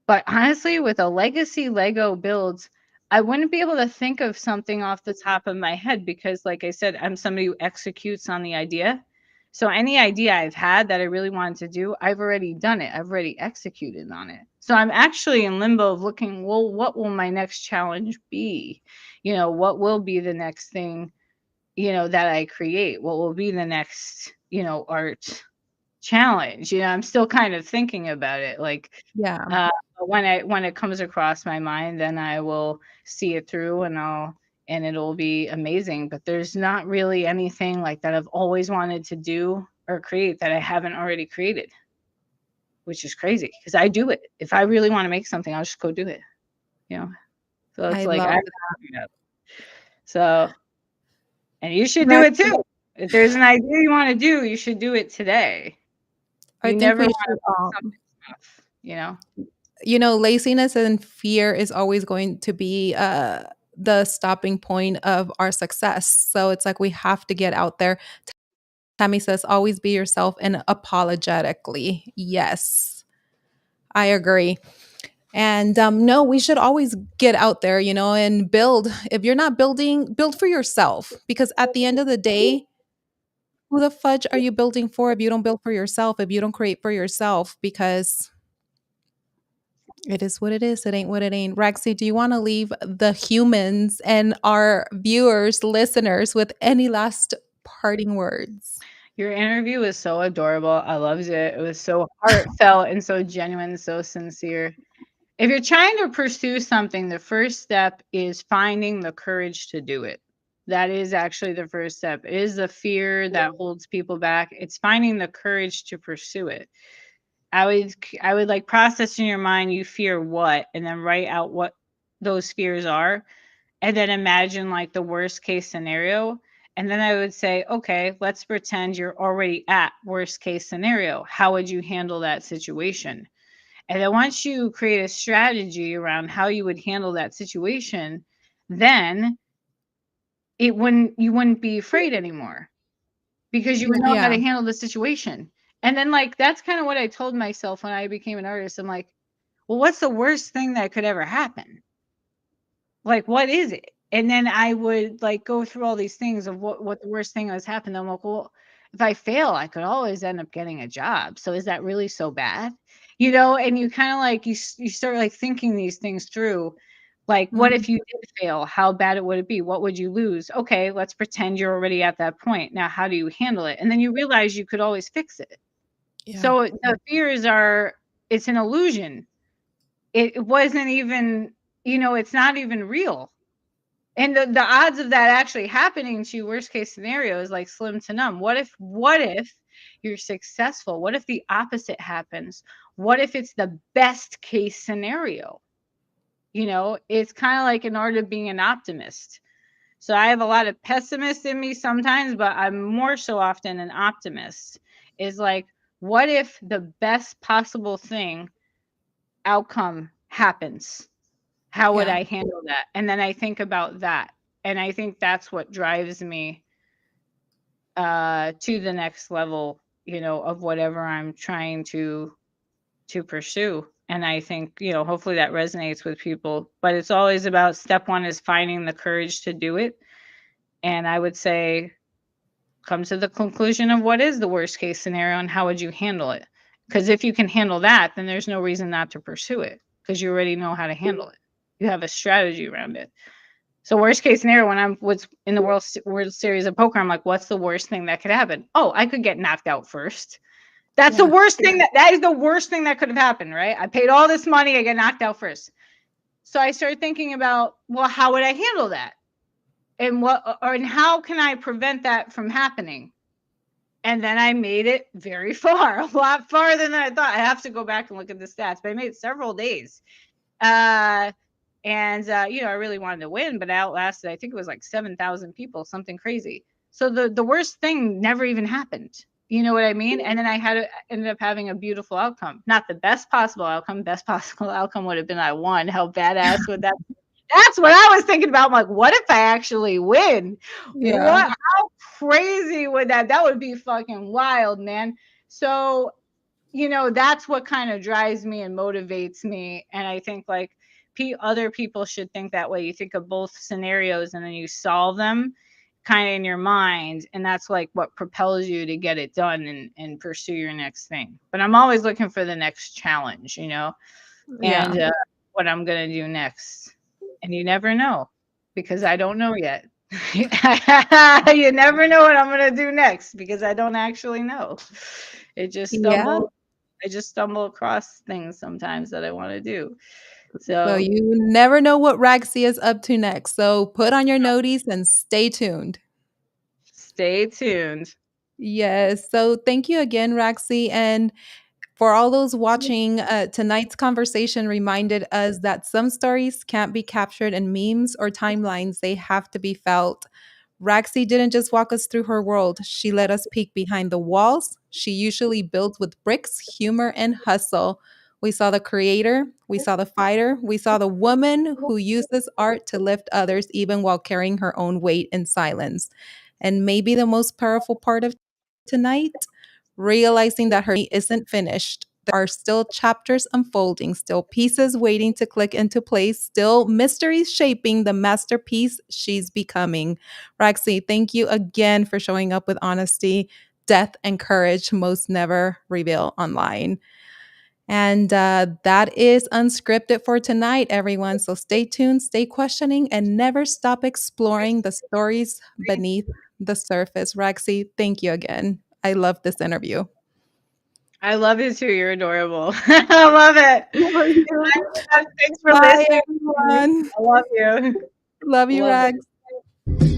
But honestly, with a legacy Lego builds, I wouldn't be able to think of something off the top of my head because, like I said, I'm somebody who executes on the idea. So any idea I've had that I really wanted to do, I've already done it. I've already executed on it. So I'm actually in limbo of looking, well, what will my next challenge be? What will be the next thing, that I create? What will be the next, art challenge? I'm still kind of thinking about it. Like, yeah. but when it comes across my mind, then I will see it through, and it'll be amazing. But there's not really anything like that I've always wanted to do or create that I haven't already created, which is crazy because I do it. If I really want to make something, I'll just go do it. You know. So it's I like love I that. so and you should do Right. it too. If there's an idea you want to do, you should do it today. I You think never we want to should, put something off. laziness and fear is always going to be, the stopping point of our success. So it's like we have to get out there. Tammy says, always be yourself and apologetically. Yes, I agree. And no, we should always get out there, and build. If you're not building, build for yourself. Because at the end of the day, who the fudge are you building for if you don't build for yourself, if you don't create for yourself? Because it is what it is. It ain't what it ain't. Rexy, do you want to leave the humans and our viewers, listeners, with any last parting words? Your interview was so adorable. I loved it. It was so heartfelt and so genuine, so sincere. If you're trying to pursue something, the first step is finding the courage to do it. That is actually the first step. It is the fear that holds people back. It's finding the courage to pursue it. I would like process in your mind, you fear what, and then write out what those fears are, and then imagine like the worst case scenario. And then I would say, okay, let's pretend you're already at worst case scenario. How would you handle that situation? And then once you create a strategy around how you would handle that situation, then you wouldn't be afraid anymore because you would know how Yeah. to handle the situation. And then like that's kind of what I told myself when I became an artist. I'm like, well, what's the worst thing that could ever happen? Like, what is it? And then I would like go through all these things of what the worst thing has happened. I'm like, well, if I fail, I could always end up getting a job. So is that really so bad? You know, and you kind of like you start like thinking these things through. Like, what if Mhm. you did fail? How bad it would it be? What would you lose? Okay, let's pretend you're already at that point. Now, how do you handle it? And then you realize you could always fix it. Yeah. So the fears are it's an illusion. It wasn't even, it's not even real. And the odds of that actually happening to you, worst case scenario, is like slim to none. What if you're successful? What if the opposite happens? What if it's the best case scenario? It's kind of like an art of being an optimist. So I have a lot of pessimists in me sometimes, but I'm more so often an optimist. Is like, what if the best possible thing outcome happens? How would Yeah. I handle that? And then I think about that. And I think that's what drives me to the next level, of whatever I'm trying to pursue. And I think, hopefully that resonates with people. But it's always about step one is finding the courage to do it. And I would say come to the conclusion of what is the worst case scenario and how would you handle it? Because if you can handle that, then there's no reason not to pursue it because you already know how to handle it. You have a strategy around it. So worst case scenario, when I'm was in the World Series of Poker, I'm like, what's the worst thing that could happen? Oh, I could get knocked out first. That's the Yeah. worst thing that is the worst thing that could have happened, right? I paid all this money, I get knocked out first. So I started thinking about, well, how would I handle that? And how can I prevent that from happening? And then I made it very far, a lot farther than I thought. I have to go back and look at the stats, but I made it several days. Uh, and I really wanted to win, but I outlasted, I think it was like 7,000 people, something crazy. So the worst thing never even happened. You know what I mean? And then ended up having a beautiful outcome. Not the best possible outcome. Best possible outcome would have been I won. How badass would that be? That's what I was thinking about. I'm like, what if I actually win? Yeah. How crazy would that would be fucking wild, man. So that's what kind of drives me and motivates me. And I think like other people should think that way. You think of both scenarios and then you solve them kind of in your mind. And that's like what propels you to get it done and pursue your next thing. But I'm always looking for the next challenge, Yeah. and what I'm going to do next. And you never know because I don't know yet. You never know what I'm going to do next because I don't actually know. It just Yeah. stumble I just stumble across things sometimes that I wanna do. So So, you never know what Ragzy is up to next. So put on your noties and stay tuned. stay tuned. Yes. So thank you again, Raxi. And for all those watching, tonight's conversation reminded us that some stories can't be captured in memes or timelines, they have to be felt. Raxi didn't just walk us through her world, she let us peek behind the walls she usually builds with bricks, humor, and hustle. We saw the creator, we saw the fighter, we saw the woman who uses art to lift others even while carrying her own weight in silence. And maybe the most powerful part of tonight, realizing that her isn't finished. There are still chapters unfolding, still pieces waiting to click into place, still mysteries shaping the masterpiece she's becoming. Roxy, thank you again for showing up with honesty, depth, and courage most never reveal online. And that is unscripted for tonight, everyone. So stay tuned, stay questioning, and never stop exploring the stories beneath the surface. Roxy, thank you again. I love this interview. I love you too, you're adorable. I love it. Love you. Thanks for Bye, listening to me. everyone. I love you. Love you, Love it. Rags.